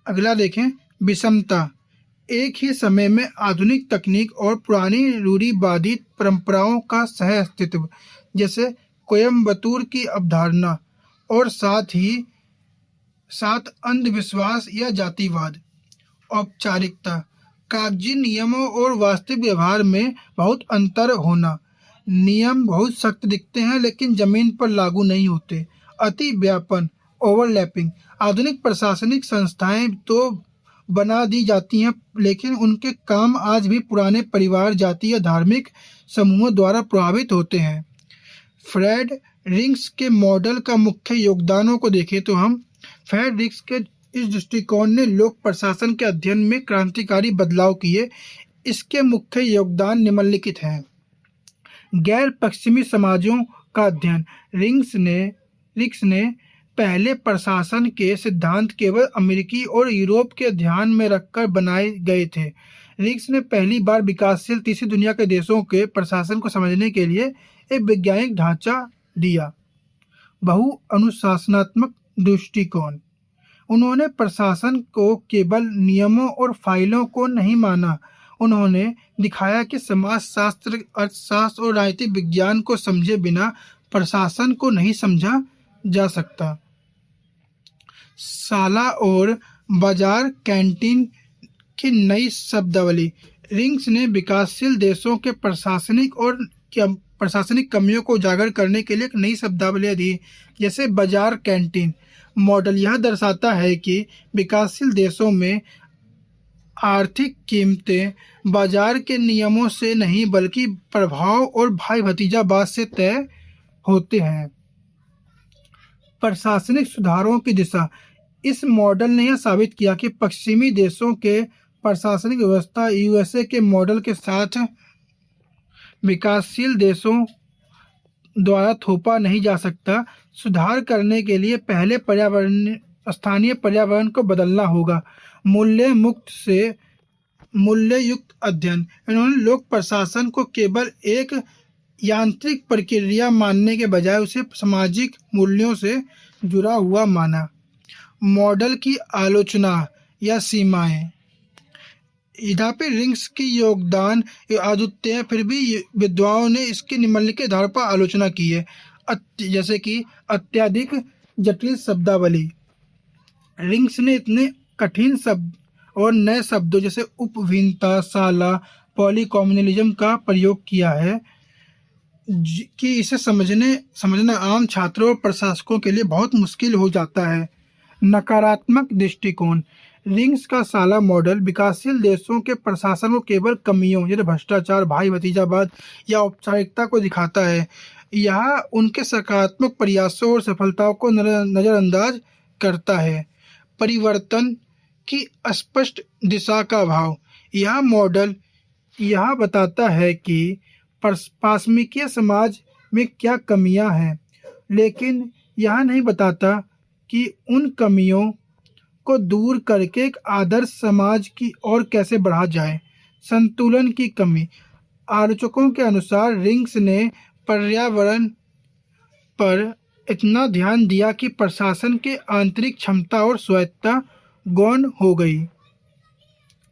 Speaker 1: अगला देखें, विषमता। एक ही समय में आधुनिक तकनीक और पुरानी रूढ़िवादी परंपराओं का सह अस्तित्व, जैसे कोयम्बतूर की अवधारणा, और साथ अंधविश्वास या जातिवाद। औपचारिकता, कागजी नियमों और वास्तविक व्यवहार में बहुत अंतर होना। नियम बहुत सख्त दिखते हैं लेकिन जमीन पर लागू नहीं होते। अति व्यापन, ओवरलैपिंग। आधुनिक प्रशासनिक संस्थाएं तो बना दी जाती हैं लेकिन उनके काम आज भी पुराने परिवार, जाति या धार्मिक समूहों द्वारा प्रभावित होते हैं। फ्रेड रिंग्स के मॉडल का मुख्य योगदानों को देखें तो हम फ्रेड रिंग्स के इस दृष्टिकोण ने लोक प्रशासन के अध्ययन में क्रांतिकारी बदलाव किए। इसके मुख्य योगदान निम्नलिखित हैं। गैर पश्चिमी समाजों का अध्ययन। रिंग्स ने पहले प्रशासन के सिद्धांत केवल अमेरिकी और यूरोप के ध्यान में रखकर बनाए गए थे। रिंग्स ने पहली बार विकासशील तीसरी दुनिया के देशों के प्रशासन को समझने के लिए एक वैज्ञानिक ढांचा दिया। बहु अनुशासनात्मक दृष्टिकोण। उन्होंने प्रशासन को केवल नियमों और फाइलों को नहीं माना, उन्होंने दिखाया कि समाजशास्त्र, अर्थशास्त्र और राजनीतिक विज्ञान को समझे बिना प्रशासन को नहीं समझा जा सकता। साला और बाजार कैंटीन की नई शब्दावली। रिंग्स ने विकासशील देशों के प्रशासनिक कमियों को उजागर करने के लिए एक नई शब्दावली दी, जैसे बाजार कैंटीन मॉडल। यह दर्शाता है कि विकासशील देशों में आर्थिक कीमतें बाजार के नियमों से नहीं बल्कि प्रभाव और भाई भतीजावाद से तय होते हैं। प्रशासनिक सुधारों की दिशा। इस मॉडल ने यह साबित किया कि पश्चिमी देशों के प्रशासनिक व्यवस्था यूएसए के मॉडल के साथ विकासशील देशों द्वारा थोपा नहीं जा सकता। सुधार करने के लिए पहले स्थानीय पर्यावरण को बदलना होगा। मूल्ययुक्त अध्ययन। इन्होंने लोक प्रशासन को केवल एक यांत्रिक प्रक्रिया मानने के बजाय उसे सामाजिक मूल्यों से जुड़ा हुआ माना। मॉडल की आलोचना या सीमाएं। इधर पे रिंग्स की योगदान अद्वितीय है, फिर भी विद्वानों ने इसकी निम्नलिखित आधार पर आलोचना की है। जैसे कि अत्यधिक जटिल शब्दावली। रिंग्स ने इतने कठिन शब्द और नए शब्दों जैसे उपभिन्नता, साला, पॉलीकॉम्युनलिज्म का प्रयोग किया है कि इसे समझना आम छात्रों और प्रशासकों के लिए बहुत मुश्किल हो जाता है। नकारात्मक दृष्टिकोण। रिंग्स का साला मॉडल विकासशील देशों के प्रशासन को केवल कमियों जैसे भ्रष्टाचार, भाई भतीजावाद या औपचारिकता को दिखाता है। यह उनके सकारात्मक प्रयासों और सफलताओं को नज़रअंदाज करता है। परिवर्तन की स्पष्ट दिशा का अभाव। यह मॉडल यह बताता है कि पाश्चिमी समाज में क्या कमियां हैं, लेकिन यह नहीं बताता कि उन कमियों को दूर करके एक आदर्श समाज की ओर कैसे बढ़ा जाए। संतुलन की कमी। आलोचकों के अनुसार रिंग्स ने पर्यावरण पर इतना ध्यान दिया कि प्रशासन के आंतरिक क्षमता और स्वायत्तता गौण हो गई।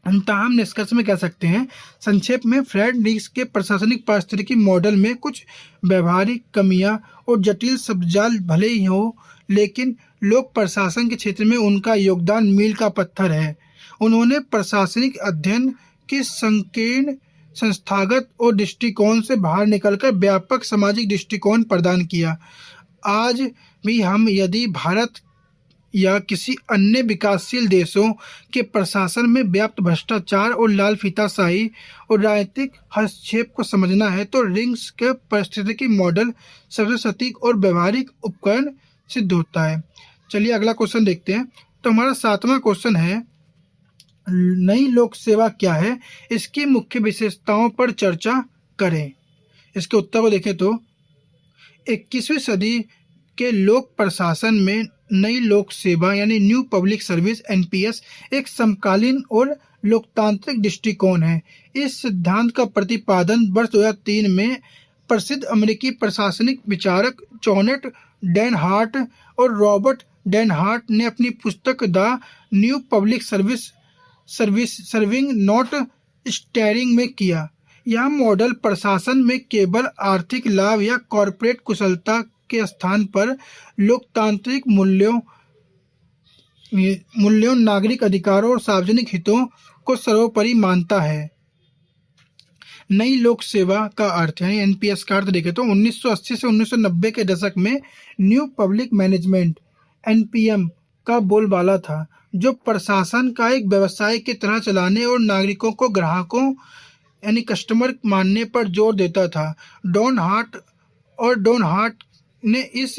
Speaker 1: अंततः हम निष्कर्ष में कह सकते हैं, संक्षेप में, फ्रेड रिंग्स के प्रशासनिक पारिस्थितिकी मॉडल में कुछ व्यवहारिक कमियां और जटिल शब्दजाल भले ही हो, लेकिन लोक प्रशासन के क्षेत्र में उनका योगदान मील का पत्थर है। उन्होंने प्रशासनिक अध्ययन के संकीर्ण संस्थागत और दृष्टिकोण से बाहर निकलकर व्यापक सामाजिक दृष्टिकोण प्रदान किया। आज भी हम यदि भारत या किसी अन्य विकासशील देशों के प्रशासन में व्याप्त भ्रष्टाचार और लाल फीताशाही और राजनीतिक हस्तक्षेप को समझना है तो रिंग्स के पारिस्थितिकी मॉडल सबसे सटीक और व्यवहारिक उपकरण सिद्ध होता है। चलिए अगला क्वेश्चन देखते हैं। तो हमारा 7वां क्वेश्चन है, नई लोक सेवा क्या है, इसकी मुख्य विशेषताओं पर चर्चा करें। इसके उत्तर को देखें तो 21वीं सदी के लोक प्रशासन में नई लोक सेवा यानी न्यू पब्लिक सर्विस एनपीएस एक समकालीन और लोकतांत्रिक दृष्टिकोण है। इस सिद्धांत का प्रतिपादन वर्ष 2003 में प्रसिद्ध अमेरिकी प्रशासनिक विचारक जॉनेट डेनहार्ट और रॉबर्ट डेनहार्ट ने अपनी पुस्तक the new public serving not steering में किया। यह मॉडल प्रशासन में केवल आर्थिक लाभ या कॉरपोरेट कुशलता के स्थान पर लोकतांत्रिक मूल्यों, नागरिक अधिकारों और सार्वजनिक हितों को सर्वोपरि मानता है। नई लोक सेवा का अर्थ है, एनपीएस का अर्थ देखें तो 1980 से 1990 के दशक में न्यू पब्लिक मैनेजमेंट एनपीएम का बोलबाला था, जो प्रशासन का एक व्यवसाय की तरह चलाने और नागरिकों को ग्राहकों यानी कस्टमर मानने पर जोर देता था। डॉनहार्ट ने इस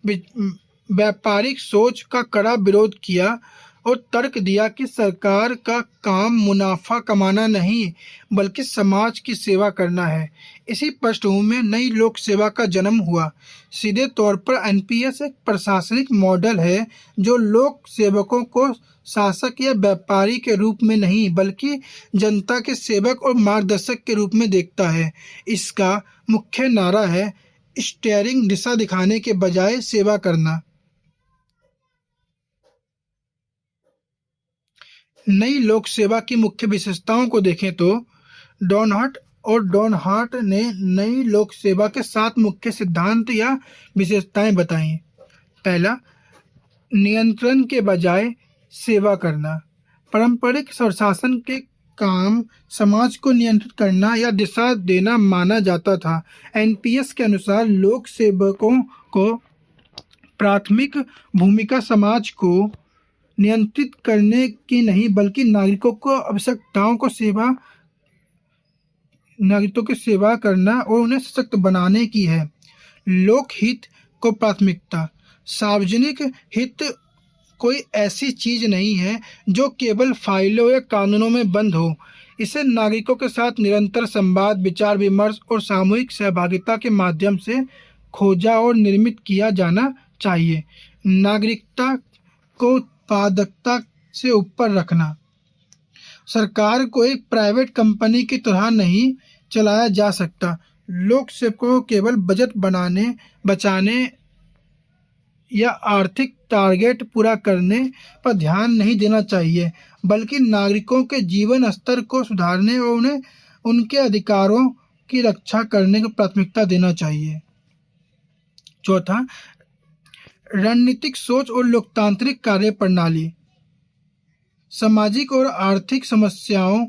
Speaker 1: व्यापारिक सोच का कड़ा विरोध किया और तर्क दिया कि सरकार का काम मुनाफा कमाना नहीं बल्कि समाज की सेवा करना है। इसी पृष्ठभूमि में नई लोक सेवा का जन्म हुआ। सीधे तौर पर एनपीएस एक प्रशासनिक मॉडल है जो लोक सेवकों को शासक या व्यापारी के रूप में नहीं बल्कि जनता के सेवक और मार्गदर्शक के रूप में देखता है। इसका मुख्य नारा है, स्टीयरिंग दिशा दिखाने के बजाय सेवा करना। नई लोक सेवा की मुख्य विशेषताओं को देखें तो डॉनहार्ट ने नई लोक सेवा के 7 मुख्य सिद्धांत या विशेषताएं बताई। पहला, नियंत्रण के बजाय सेवा करना। पारंपरिक प्रशासन के काम समाज को नियंत्रित करना या दिशा देना माना जाता था। एनपीएस के अनुसार लोक सेवकों को प्राथमिक भूमिका समाज को नियंत्रित करने की नहीं बल्कि नागरिकों की सेवा करना और उन्हें सशक्त बनाने की है। लोक हित को प्राथमिकता। सार्वजनिक हित कोई ऐसी चीज नहीं है जो केवल फाइलों या कानूनों में बंद हो। इसे नागरिकों के साथ निरंतर संवाद, विचार विमर्श और सामूहिक सहभागिता के माध्यम से खोजा और निर्मित किया जाना चाहिए। नागरिकता को उत्पादकता से ऊपर रखना। सरकार को एक प्राइवेट कंपनी की तरह नहीं चलाया जा सकता। लोक सेवकों को केवल बजट बचाने या आर्थिक टारगेट पूरा करने पर ध्यान नहीं देना चाहिए बल्कि नागरिकों के जीवन स्तर को सुधारने और उन्हें उनके अधिकारों की रक्षा करने को प्राथमिकता देना चाहिए। चौथा, रणनीतिक सोच और लोकतांत्रिक कार्यप्रणाली। सामाजिक और आर्थिक समस्याओं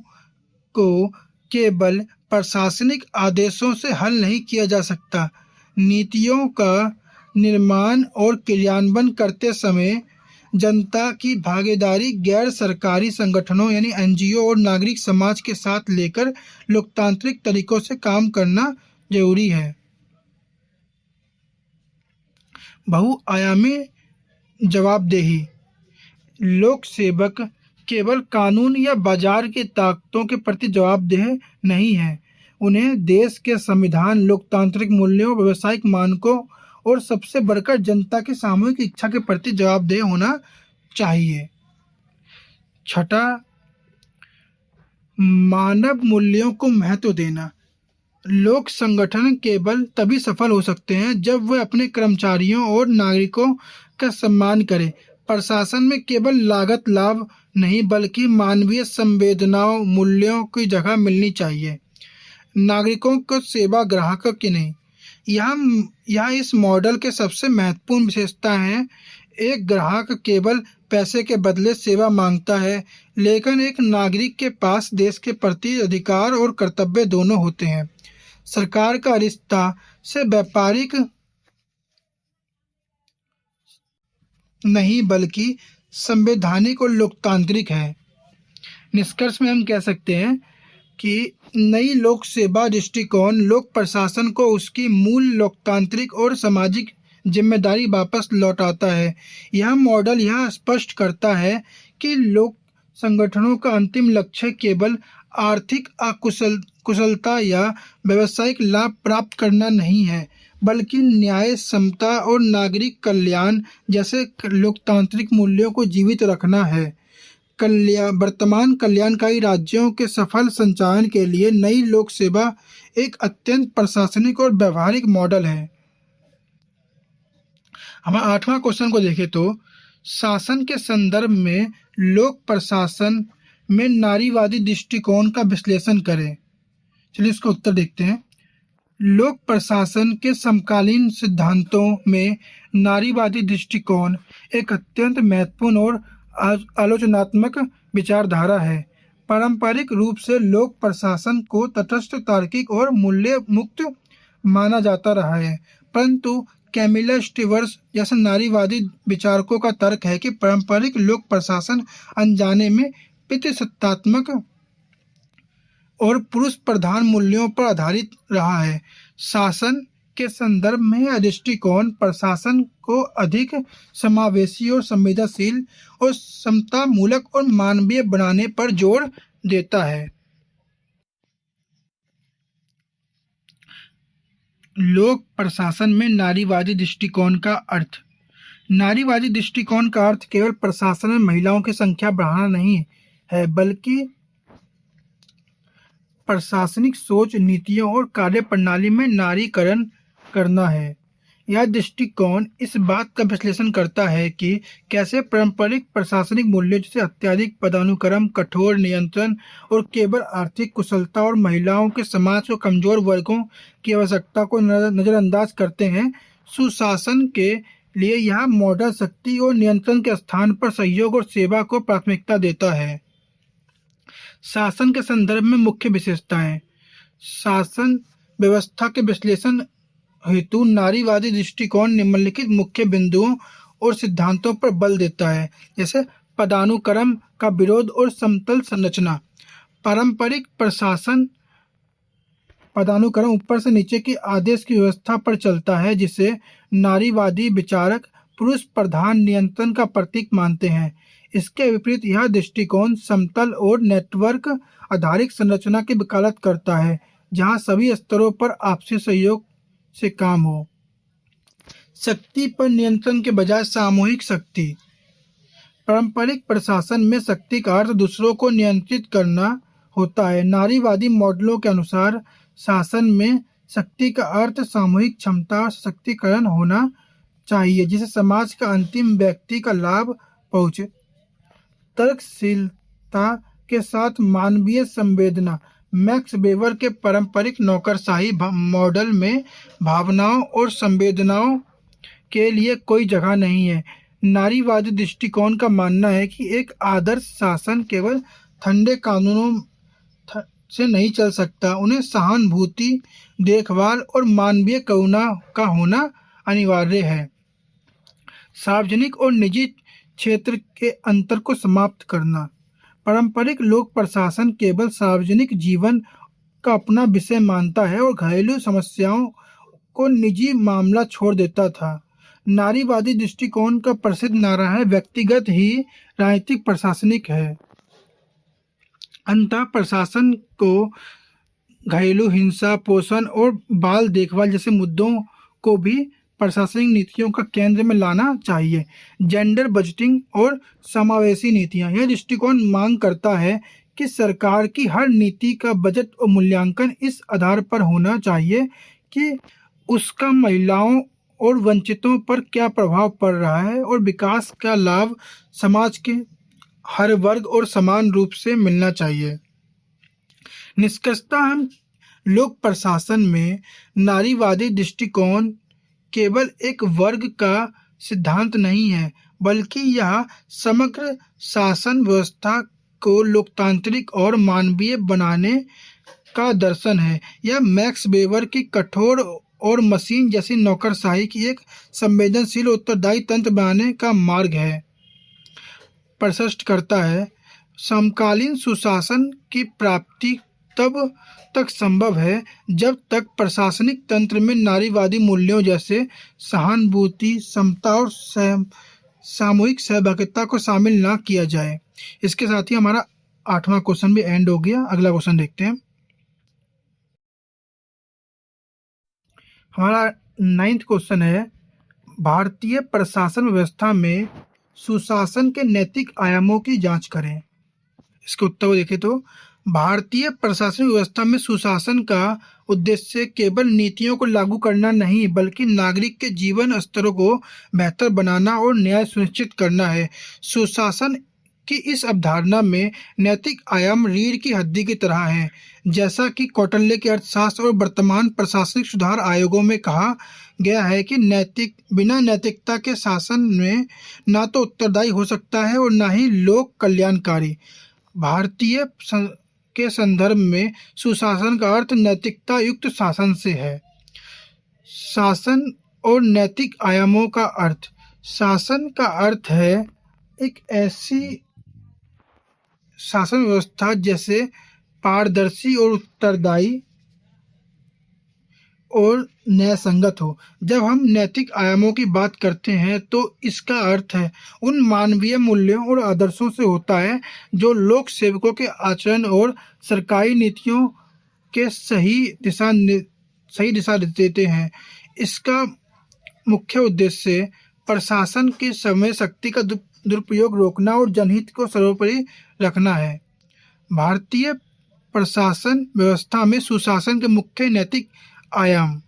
Speaker 1: को केवल प्रशासनिक आदेशों से हल नहीं किया जा सकता। नीतियों का निर्माण और क्रियान्वयन करते समय जनता की भागीदारी गैर सरकारी संगठनों यानी एनजीओ और नागरिक समाज के साथ लेकर लोकतांत्रिक तरीकों से काम करना जरूरी है। बहुआयामी जवाबदेही। लोक सेवक केवल कानून या बाजार की ताकतों के प्रति जवाबदेह नहीं है, उन्हें देश के संविधान, लोकतांत्रिक मूल्यों, व्यावसायिक मानकों और सबसे बढ़कर जनता की सामूहिक इच्छा के प्रति जवाबदेह होना चाहिए। छठा, मानव मूल्यों को महत्व देना। लोक संगठन केवल तभी सफल हो सकते हैं जब वे अपने कर्मचारियों और नागरिकों का सम्मान करें। प्रशासन में केवल लागत लाभ नहीं बल्कि मानवीय संवेदनाओं मूल्यों की जगह मिलनी चाहिए। नागरिकों को सेवा, ग्राहकों की नहीं। यह इस मॉडल के सबसे महत्वपूर्ण विशेषता है। एक ग्राहक केवल पैसे के बदले सेवा मांगता है, लेकिन एक नागरिक के पास देश के प्रति अधिकार और कर्तव्य दोनों होते हैं। सरकार का रिश्ता से व्यापारिक नहीं बल्कि संवैधानिक और लोकतांत्रिक है। निष्कर्ष में हम कह सकते हैं कि नई लोक सेवा दृष्टिकोण लोक प्रशासन को उसकी मूल लोकतांत्रिक और सामाजिक जिम्मेदारी वापस लौटाता है। यह मॉडल यह स्पष्ट करता है कि लोक संगठनों का अंतिम लक्ष्य केवल आर्थिक कुशलता या व्यावसायिक लाभ प्राप्त करना नहीं है, बल्कि न्याय, समता और नागरिक कल्याण जैसे लोकतांत्रिक मूल्यों को जीवित रखना है। वर्तमान कल्याणकारी राज्यों के सफल संचालन के लिए नई लोक सेवा एक अत्यंत प्रशासनिक और व्यवहारिक मॉडल है। हम 8वां क्वेश्चन को देखें तो शासन के संदर्भ में लोक प्रशासन में नारीवादी दृष्टिकोण का विश्लेषण करें। चलिए इसका उत्तर देखते हैं। लोक प्रशासन के समकालीन सिद्धांतों में नारीवादी दृष्टिकोण एक अत्यंत महत्वपूर्ण और आलोचनात्मक विचारधारा है। पारंपरिक रूप से लोक प्रशासन को तटस्थ, तार्किक और मूल्य मुक्त माना जाता रहा है, परंतु कैमिला स्टीवर्स जैसे नारीवादी विचारकों का तर्क है कि पारंपरिक लोक प्रशासन अनजाने में पितृसत्तात्मक और पुरुष प्रधान मूल्यों पर आधारित रहा है। शासन के संदर्भ में यह दृष्टिकोण प्रशासन को अधिक समावेशी और संवेदनशील और समतामूलक और मानवीय बनाने पर जोर देता है। लोक प्रशासन में नारीवादी दृष्टिकोण का अर्थ। नारीवादी दृष्टिकोण का अर्थ केवल प्रशासन में महिलाओं की संख्या बढ़ाना नहीं है, बल्कि प्रशासनिक सोच, नीतियों और कार्यप्रणाली में नारीकरण करना है। यह दृष्टिकोण इस बात का विश्लेषण करता है कि कैसे पारंपरिक प्रशासनिक मूल्यों जैसे अत्यधिक पदानुक्रम, कठोर नियंत्रण और केवल आर्थिक कुशलता और महिलाओं के समाज को कमजोर वर्गों की आवश्यकता को नजरअंदाज करते हैं। सुशासन के लिए यह मॉडल शक्ति और नियंत्रण के स्थान पर सहयोग और सेवा को प्राथमिकता देता है। शासन के संदर्भ में मुख्य विशेषताएं। शासन व्यवस्था के विश्लेषण हेतु नारीवादी दृष्टिकोण निम्नलिखित मुख्य बिंदुओं और सिद्धांतों पर बल देता है, जैसे पदानुक्रम का विरोध और समतल संरचना। पारंपरिक प्रशासन पदानुक्रम ऊपर से नीचे के आदेश की व्यवस्था पर चलता है, जिसे नारीवादी विचारक पुरुष प्रधान नियंत्रण का प्रतीक मानते हैं। इसके विपरीत यह दृष्टिकोण समतल और नेटवर्क आधारित संरचना की वकालत करता है, जहां सभी स्तरों पर आपसी सहयोग से काम हो। शक्ति पर नियंत्रण के बजाय सामूहिक शक्ति। पारंपरिक प्रशासन में शक्ति का अर्थ दूसरों को नियंत्रित करना होता है। नारीवादी मॉडलों के अनुसार शासन में शक्ति का अर्थ सामूहिक क्षमता और सशक्तिकरण होना चाहिए, जिसे समाज का अंतिम व्यक्ति का लाभ पहुंचे। तर्कशीलता के साथ मानवीय संवेदना। मैक्स वेबर के पारंपरिक नौकरशाही मॉडल में भावनाओं और संवेदनाओं के लिए कोई जगह नहीं है। नारीवादी दृष्टिकोण का मानना है कि एक आदर्श शासन केवल ठंडे कानूनों से नहीं चल सकता, उन्हें सहानुभूति, देखभाल और मानवीय करुणा का होना अनिवार्य है। सार्वजनिक और निजी क्षेत्र के अंतर को समाप्त करना। पारंपरिक लोक प्रशासन केवल सार्वजनिक जीवन का अपना विषय मानता है और घरेलू समस्याओं को निजी मामला छोड़ देता था। नारीवादी दृष्टिकोण का प्रसिद्ध नारा है, व्यक्तिगत ही राजनीतिक प्रशासनिक है। अंततः प्रशासन को घरेलू हिंसा, पोषण और बाल देखभाल जैसे मुद्दों को भी प्रशासनिक नीतियों का केंद्र में लाना चाहिए। जेंडर बजटिंग और समावेशी नीतियां, यह दृष्टिकोण मांग करता है कि सरकार की हर नीति का बजट और मूल्यांकन इस आधार पर होना चाहिए कि उसका महिलाओं और वंचितों पर क्या प्रभाव पड़ रहा है और विकास का लाभ समाज के हर वर्ग और समान रूप से मिलना चाहिए। निष्कर्षतः हम लोक प्रशासन में नारीवादी दृष्टिकोण केवल एक वर्ग का सिद्धांत नहीं है, बल्कि यह समग्र शासन व्यवस्था को लोकतांत्रिक और मानवीय बनाने का दर्शन है। यह मैक्स वेबर की कठोर और मशीन जैसी नौकरशाही की एक संवेदनशील उत्तरदायी तंत्र बनाने का मार्ग है प्रशस्त करता है। समकालीन सुशासन की प्राप्ति तब तक संभव है जब तक प्रशासनिक तंत्र में नारीवादी मूल्यों जैसे सहानुभूति, समता और सामूहिक सहभागिता को शामिल ना किया जाए। इसके साथ ही हमारा 8वां क्वेश्चन भी एंड हो गया। अगला क्वेश्चन देखते हैं। हमारा 9th क्वेश्चन है, भारतीय प्रशासन व्यवस्था में सुशासन के नैतिक आयामों की जांच करें। इसके उत्तर को देखें तो भारतीय प्रशासनिक व्यवस्था में सुशासन का उद्देश्य केवल नीतियों को लागू करना नहीं, बल्कि नागरिक के जीवन स्तरों को बेहतर बनाना और न्याय सुनिश्चित करना है। सुशासन की इस अवधारणा में नैतिक आयाम रीढ़ की हड्डी की तरह हैं। जैसा कि कौटिल्य के अर्थशास्त्र और वर्तमान प्रशासनिक सुधार आयोगों में कहा गया है कि बिना नैतिकता के शासन में ना तो उत्तरदायी हो सकता है और ना ही लोक कल्याणकारी। भारतीय के संदर्भ में सुशासन का अर्थ नैतिकता युक्त शासन से है। शासन और नैतिक आयामों का अर्थ, शासन का अर्थ है एक ऐसी शासन व्यवस्था जैसे पारदर्शी और उत्तरदायी और न्यायसंगत हो। जब हम नैतिक आयामों की बात करते हैं तो इसका अर्थ है उन मानवीय मूल्यों और आदर्शों से होता है जो लोक सेवकों के आचरण और सरकारी नीतियों के सही दिशा देते हैं। इसका मुख्य उद्देश्य प्रशासन की समय शक्ति का दुरुपयोग रोकना और जनहित को सर्वोपरि रखना है। भारतीय प्रशासन व्यवस्था में सुशासन के मुख्य नैतिक आयाम,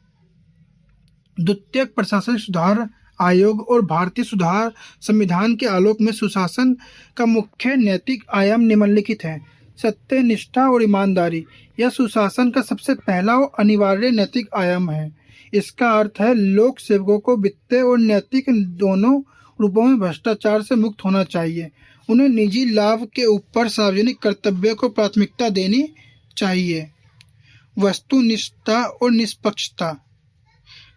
Speaker 1: द्वितीयक प्रशासनिक सुधार आयोग और भारतीय सुधार संविधान के आलोक में सुशासन का मुख्य नैतिक आयाम निम्नलिखित है। सत्य, निष्ठा और ईमानदारी, यह सुशासन का सबसे पहला और अनिवार्य नैतिक आयाम है। इसका अर्थ है लोक सेवकों को वित्तीय और नैतिक दोनों रूपों में भ्रष्टाचार से मुक्त होना चाहिए। उन्हें निजी लाभ के ऊपर सार्वजनिक कर्तव्य को प्राथमिकता देनी चाहिए। वस्तुनिष्ठता और निष्पक्षता,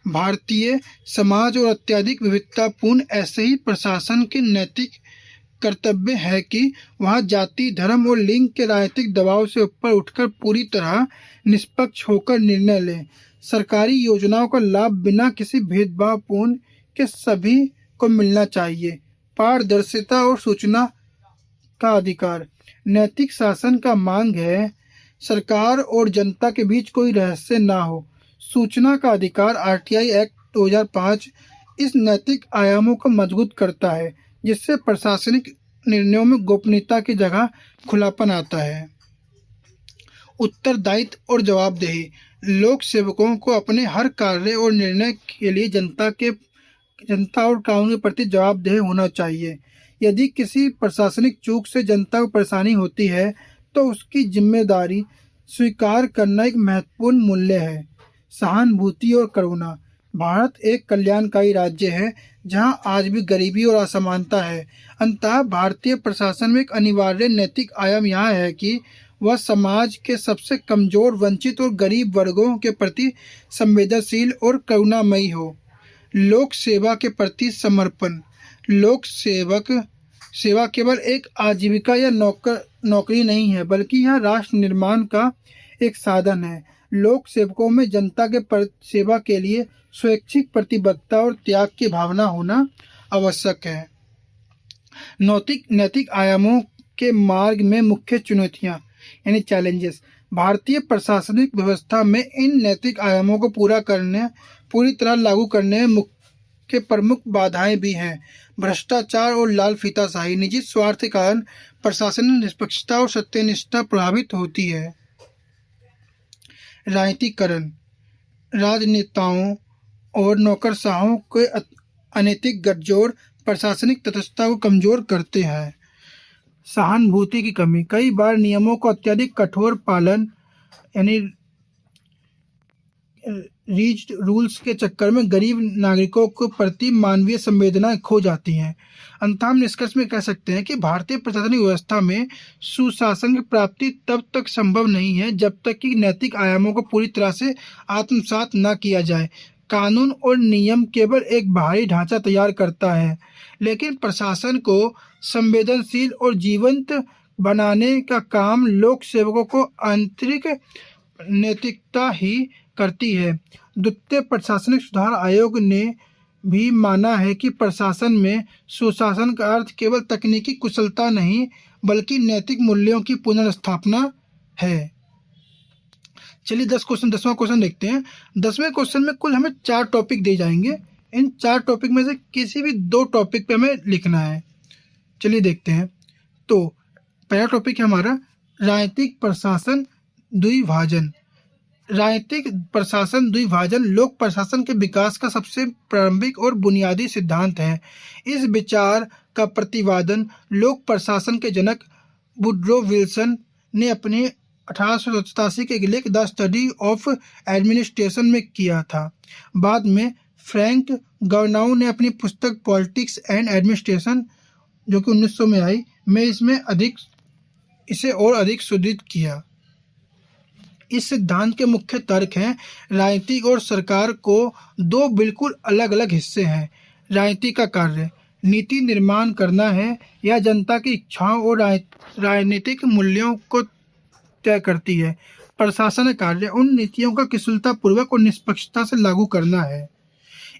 Speaker 1: भारतीय समाज और अत्यधिक विविधतापूर्ण ऐसे ही प्रशासन के नैतिक कर्तव्य है कि वह जाति, धर्म और लिंग के राजनीतिक दबाव से ऊपर उठकर पूरी तरह निष्पक्ष होकर निर्णय ले। सरकारी योजनाओं का लाभ बिना किसी भेदभावपूर्ण के सभी को मिलना चाहिए। पारदर्शिता और सूचना का अधिकार, नैतिक शासन का मांग है सरकार और जनता के बीच कोई रहस्य ना हो। सूचना का अधिकार, आरटीआई एक्ट 2005 इस नैतिक आयामों को मजबूत करता है, जिससे प्रशासनिक निर्णयों में गोपनीयता की जगह खुलापन आता है। उत्तरदायित्व और जवाबदेही, लोक सेवकों को अपने हर कार्य और निर्णय के लिए जनता और कानून के प्रति जवाबदेह होना चाहिए। यदि किसी प्रशासनिक चूक से जनता को परेशानी होती है तो उसकी जिम्मेदारी स्वीकार करना एक महत्वपूर्ण मूल्य है। सहानुभूति और करुणा, भारत एक कल्याणकारी राज्य है जहां आज भी गरीबी और असमानता है। अंततः भारतीय प्रशासन में एक अनिवार्य नैतिक आयाम यह है कि वह समाज के सबसे कमजोर, वंचित और गरीब वर्गों के प्रति संवेदनशील और करुणामयी हो। लोक सेवा के प्रति समर्पण, लोक सेवा केवल एक आजीविका या नौकरी नहीं है, बल्कि यह राष्ट्र निर्माण का एक साधन है। लोक सेवकों में जनता के सेवा के लिए स्वैच्छिक प्रतिबद्धता और त्याग की भावना होना आवश्यक है। नैतिक आयामों के मार्ग में मुख्य चुनौतियां यानी चैलेंजेस, भारतीय प्रशासनिक व्यवस्था में इन नैतिक आयामों को पूरी तरह लागू करने में के प्रमुख बाधाएं भी हैं। भ्रष्टाचार और लाल फीताशाही, निजी स्वार्थ के कारण प्रशासनिक निष्पक्षता और सत्यनिष्ठा प्रभावित होती है। राजनीतिकरण, राजनेताओं और नौकरशाहों के अनैतिक गठजोड़ प्रशासनिक तटस्थता को कमजोर करते हैं। सहानुभूति की कमी, कई बार नियमों का अत्यधिक कठोर पालन यानी रिजिड रूल्स के चक्कर में गरीब नागरिकों को प्रति मानवीय संवेदना खो जाती हैं। अंततः हम निष्कर्ष में कह सकते हैं कि भारतीय प्रशासनिक व्यवस्था में सुशासन की प्राप्ति तब तक संभव नहीं है जब तक कि नैतिक आयामों को पूरी तरह से आत्मसात न किया जाए। कानून और नियम केवल एक बाहरी ढांचा तैयार करता है, लेकिन प्रशासन को संवेदनशील और जीवंत बनाने का काम लोक सेवकों को आंतरिक नैतिकता ही करती है। द्वितीय प्रशासनिक सुधार आयोग ने भी माना है कि प्रशासन में सुशासन का अर्थ केवल तकनीकी कुशलता नहीं बल्कि नैतिक मूल्यों की पुनर्स्थापना है। चलिए 10वां क्वेश्चन देखते हैं। 10वें क्वेश्चन में कुल हमें 4 टॉपिक दिए जाएंगे। इन 4 टॉपिक में से किसी भी 2 टॉपिक पे हमें लिखना है। चलिए देखते हैं। तो पहला टॉपिक है हमारा राजनीतिक प्रशासन द्विभाजन। राजनीतिक प्रशासन द्विभाजन लोक प्रशासन के विकास का सबसे प्रारंभिक और बुनियादी सिद्धांत है। इस विचार का प्रतिपादन लोक प्रशासन के जनक वुड्रो विल्सन ने अपने 1887 के लेख द स्टडी ऑफ एडमिनिस्ट्रेशन में किया था। बाद में फ्रैंक गवर्नाउ ने अपनी पुस्तक पॉलिटिक्स एंड एडमिनिस्ट्रेशन, जो कि 1900 में आई, में इसे और अधिक सुदृढ़ किया। इस सिद्धांत के मुख्य तर्क हैं राजनीति और सरकार को 2 बिल्कुल अलग अलग हिस्से हैं। राजनीति का कार्य नीति निर्माण करना है, यह जनता की इच्छाओं और राजनीतिक मूल्यों को तय करती है। प्रशासन कार्य उन नीतियों का कुशलतापूर्वक और निष्पक्षता से लागू करना है।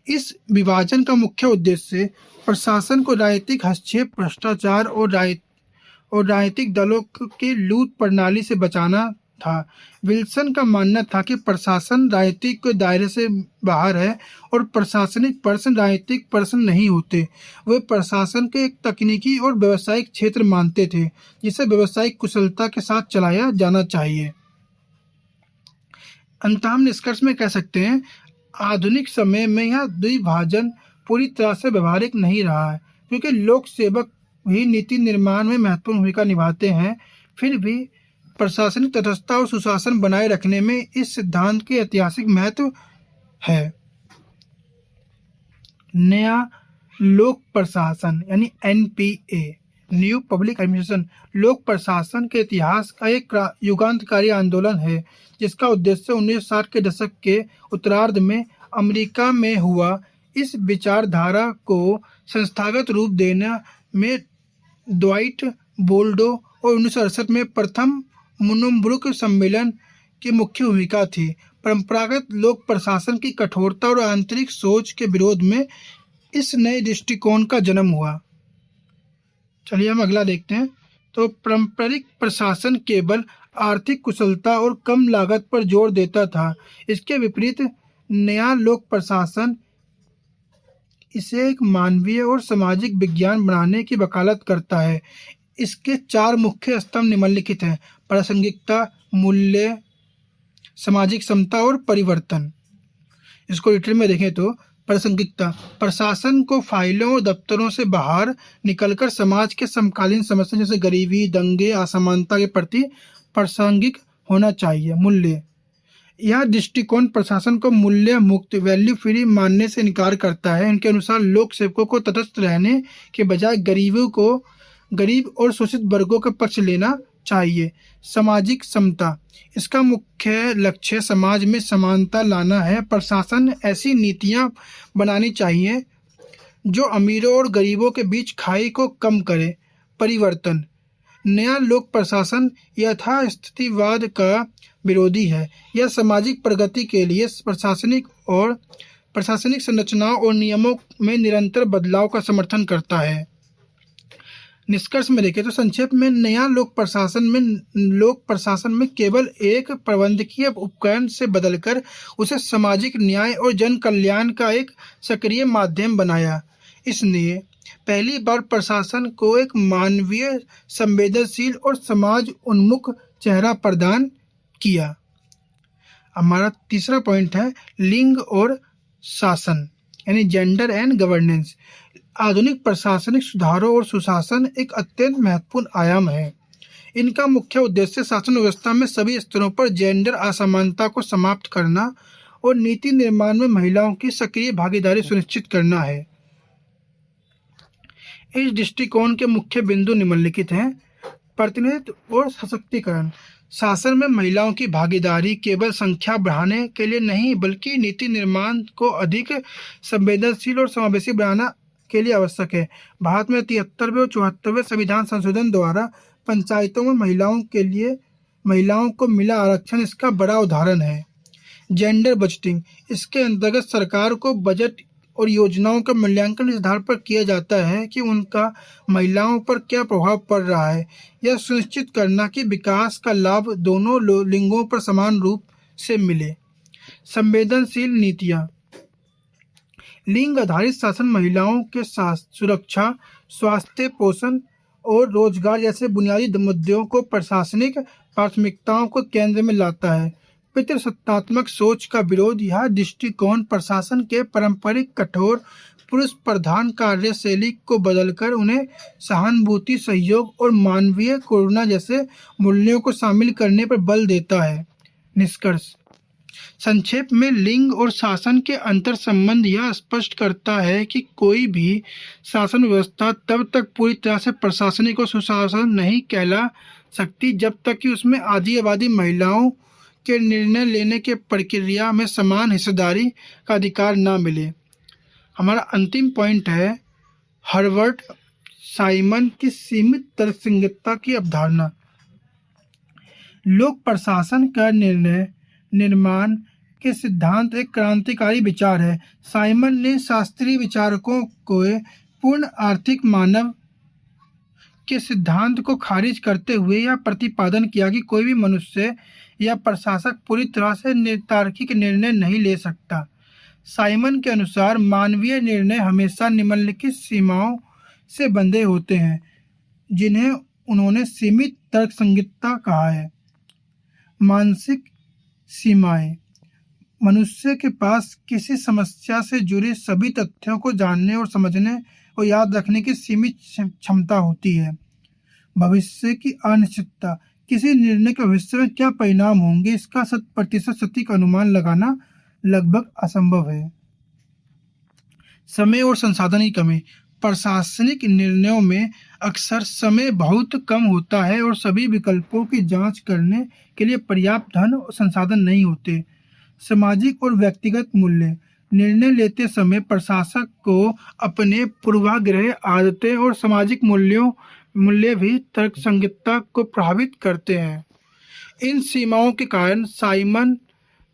Speaker 1: इस विभाजन का मुख्य उद्देश्य प्रशासन को राजनीतिक हस्तक्षेप, भ्रष्टाचार और राजनीतिक दलों के लूट प्रणाली से बचाना था। विल्सन का मानना था कि प्रशासन राजनीतिक के दायरे से बाहर है और प्रशासनिक पर्सन राजनीतिक पर्सन नहीं होते। वे प्रशासन के एक तकनीकी और व्यवसायिक क्षेत्र मानते थे जिसे व्यावसायिक कुशलता के साथ चलाया जाना चाहिए। अंततः हम निष्कर्ष में कह सकते हैं आधुनिक समय में यह द्विभाजन पूरी तरह से व्यवहारिक नहीं रहा है, क्योंकि लोक सेवक भी नीति निर्माण में महत्वपूर्ण भूमिका निभाते हैं। फिर भी प्रशासनिक तटस्थता और सुशासन बनाए रखने में इस सिद्धांत के ऐतिहासिक महत्व है। नया लोक प्रशासन यानी NPA, न्यू पब्लिक एडमिनिस्ट्रेशन, लोक प्रशासन के इतिहास का एक युगांतकारी आंदोलन है जिसका उद्देश्य 1960 के दशक के उत्तरार्ध में अमेरिका में हुआ। इस विचारधारा को संस्थागत रूप देने में ड्वाइट बोल्डो और 1968 में प्रथम मुनम्ब्रुक सम्मेलन की मुख्य भूमिका थी। परंपरागत लोक प्रशासन की कठोरता और आंतरिक सोच के विरोध में इस नए दृष्टिकोण का जन्म हुआ। चलिए हम अगला देखते हैं। तो पारंपरिक प्रशासन केवल आर्थिक कुशलता और कम लागत पर जोर देता था। इसके विपरीत नया लोक प्रशासन इसे एक मानवीय और सामाजिक विज्ञान बनाने की वकालत करता है। इसके 4 मुख्य स्तंभ निम्नलिखित हैं: प्रासंगिकता, मूल्य, सामाजिक समता और परिवर्तन। इसको डिटेल में देखें तो प्रासंगिकता प्रशासन को फाइलों और दफ्तरों से बाहर निकलकर समाज के समकालीन समस्या जैसे गरीबी, दंगे, असमानता के प्रति प्रासंगिक होना चाहिए। मूल्य यह दृष्टिकोण प्रशासन को मूल्य मुक्त वैल्यू फ्री मानने से इनकार करता है। इनके अनुसार लोक सेवकों को तटस्थ रहने के बजाय गरीब और शोषित वर्गों का पक्ष लेना चाहिए। सामाजिक समता इसका मुख्य लक्ष्य समाज में समानता लाना है। प्रशासन ऐसी नीतियां बनानी चाहिए जो अमीरों और गरीबों के बीच खाई को कम करे। परिवर्तन नया लोक प्रशासन यथास्थितिवाद का विरोधी है। यह सामाजिक प्रगति के लिए प्रशासनिक संरचनाओं और नियमों में निरंतर बदलाव का समर्थन करता है। निष्कर्ष में देखें तो संक्षेप में नया लोक प्रशासन में केवल एक प्रबंधकीय उपकरण से बदलकर उसे सामाजिक न्याय और जन कल्याण का एक सक्रिय माध्यम बनाया। इसने पहली बार प्रशासन को एक मानवीय, संवेदनशील और समाज उन्मुख चेहरा प्रदान किया। हमारा तीसरा पॉइंट है लिंग और शासन यानी जेंडर एंड गवर्नेंस। आधुनिक प्रशासनिक सुधारों और सुशासन एक अत्यंत महत्वपूर्ण आयाम है। इनका मुख्य उद्देश्य शासन व्यवस्था में सभी स्तरों पर जेंडर असमानता को समाप्त करना और नीति निर्माण में महिलाओं की सक्रिय भागीदारी सुनिश्चित करना है। इस दृष्टिकोण के मुख्य बिंदु निम्नलिखित हैं। प्रतिनिधित्व और सशक्तिकरण। शासन में महिलाओं की भागीदारी केवल संख्या बढ़ाने के लिए नहीं बल्कि नीति निर्माण को अधिक संवेदनशील और समावेशी बनाना के लिए आवश्यक है। भारत में 73वें और 74वें संविधान संशोधन द्वारा पंचायतों में महिलाओं को मिला आरक्षण इसका बड़ा उदाहरण है। Gender budgeting. इसके अंतर्गत सरकार को बजट और योजनाओं का मूल्यांकन इस आधार पर किया जाता है कि उनका महिलाओं पर क्या प्रभाव पड़ रहा है। यह सुनिश्चित करना कि विकास का लाभ दोनों लिंगों पर समान रूप से मिले। संवेदनशील नीतियाँ। लिंग आधारित शासन महिलाओं के सुरक्षा, स्वास्थ्य, पोषण और रोजगार जैसे बुनियादी मुद्दों को प्रशासनिक प्राथमिकताओं को केंद्र में लाता है। पितृसत्तात्मक सोच का विरोध। यह दृष्टिकोण प्रशासन के पारंपरिक कठोर पुरुष प्रधान कार्यशैली को बदलकर उन्हें सहानुभूति, सहयोग और मानवीय करुणा जैसे मूल्यों को शामिल करने पर बल देता है। निष्कर्ष। संक्षेप में लिंग और शासन के अंतर संबंध यह स्पष्ट करता है कि कोई भी शासन व्यवस्था तब तक पूरी तरह से प्रशासनिक और सुशासन नहीं कहला सकती जब तक कि उसमें आधी आबादी महिलाओं के निर्णय लेने के प्रक्रिया में समान हिस्सेदारी का अधिकार न मिले। हमारा अंतिम पॉइंट है हर्बर्ट साइमन की सीमित तर्कसंगतता की अवधारणा। लोक प्रशासन का निर्माण के सिद्धांत एक क्रांतिकारी विचार है। साइमन ने शास्त्रीय विचारकों को पूर्ण आर्थिक मानव के सिद्धांत को खारिज करते हुए यह प्रतिपादन किया कि कोई भी मनुष्य या प्रशासक पूरी तरह से तार्किक निर्णय नहीं ले सकता। साइमन के अनुसार मानवीय निर्णय हमेशा निम्नलिखित सीमाओं से बंधे होते हैं जिन्हें उन्होंने सीमित तर्कसंगतता कहा है। मानसिक सीमाएं। मनुष्य के पास किसी समस्या से जुड़े सभी तथ्यों को जानने और समझने और याद रखने की सीमित क्षमता होती है। भविष्य की अनिश्चितता। किसी निर्णय के भविष्य में क्या परिणाम होंगे इसका 100% सटीक अनुमान लगाना लगभग असंभव है। समय और संसाधन की कमी। प्रशासनिक निर्णयों में अक्सर समय बहुत कम होता है और सभी विकल्पों की जांच करने के लिए पर्याप्त धन और संसाधन नहीं होते। सामाजिक और व्यक्तिगत मूल्य। निर्णय लेते समय प्रशासक को अपने पूर्वाग्रह, आदतें और सामाजिक मूल्य भी तर्कसंगतता को प्रभावित करते हैं। इन सीमाओं के कारण साइमन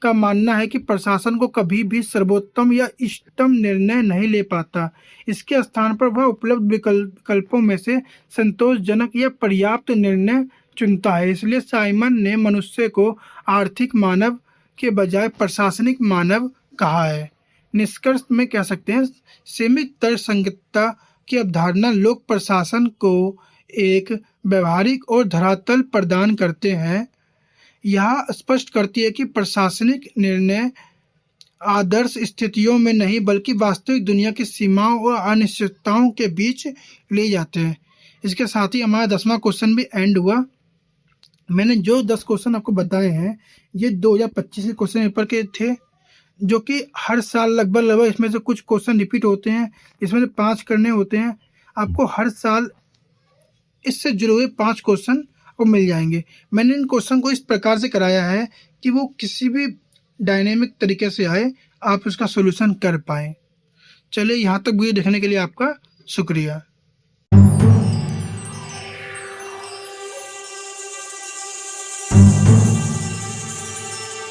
Speaker 1: का मानना है कि प्रशासन को कभी भी सर्वोत्तम या इष्टतम निर्णय नहीं ले पाता। इसके स्थान पर वह उपलब्ध विकल्पों में से संतोषजनक या पर्याप्त निर्णय चुनता है। इसलिए साइमन ने मनुष्य को आर्थिक मानव के बजाय प्रशासनिक मानव कहा है। निष्कर्ष में कह सकते हैं सीमित तर्कसंगतता की अवधारणा लोक प्रशासन को एक व्यवहारिक और धरातल प्रदान करते हैं। यह स्पष्ट करती है कि प्रशासनिक निर्णय आदर्श स्थितियों में नहीं बल्कि वास्तविक दुनिया की सीमाओं और अनिश्चितताओं के बीच ले जाते हैं। इसके साथ ही हमारा 10वां क्वेश्चन भी एंड हुआ। मैंने जो 10 क्वेश्चन आपको बताए हैं ये 2025 के क्वेश्चन पेपर के थे जो कि हर साल लगभग इसमें से कुछ क्वेश्चन रिपीट होते हैं, इसमें से 5 करने होते हैं। आपको हर साल इससे जुड़े हुए 5 क्वेश्चन को मिल जाएंगे। मैंने इन क्वेश्चन को इस प्रकार से कराया है कि वो किसी भी डायनेमिक तरीके से आए, आप उसका सोल्यूशन कर पाएँ। चलिए यहाँ तक वीडियो देखने के लिए आपका शुक्रिया।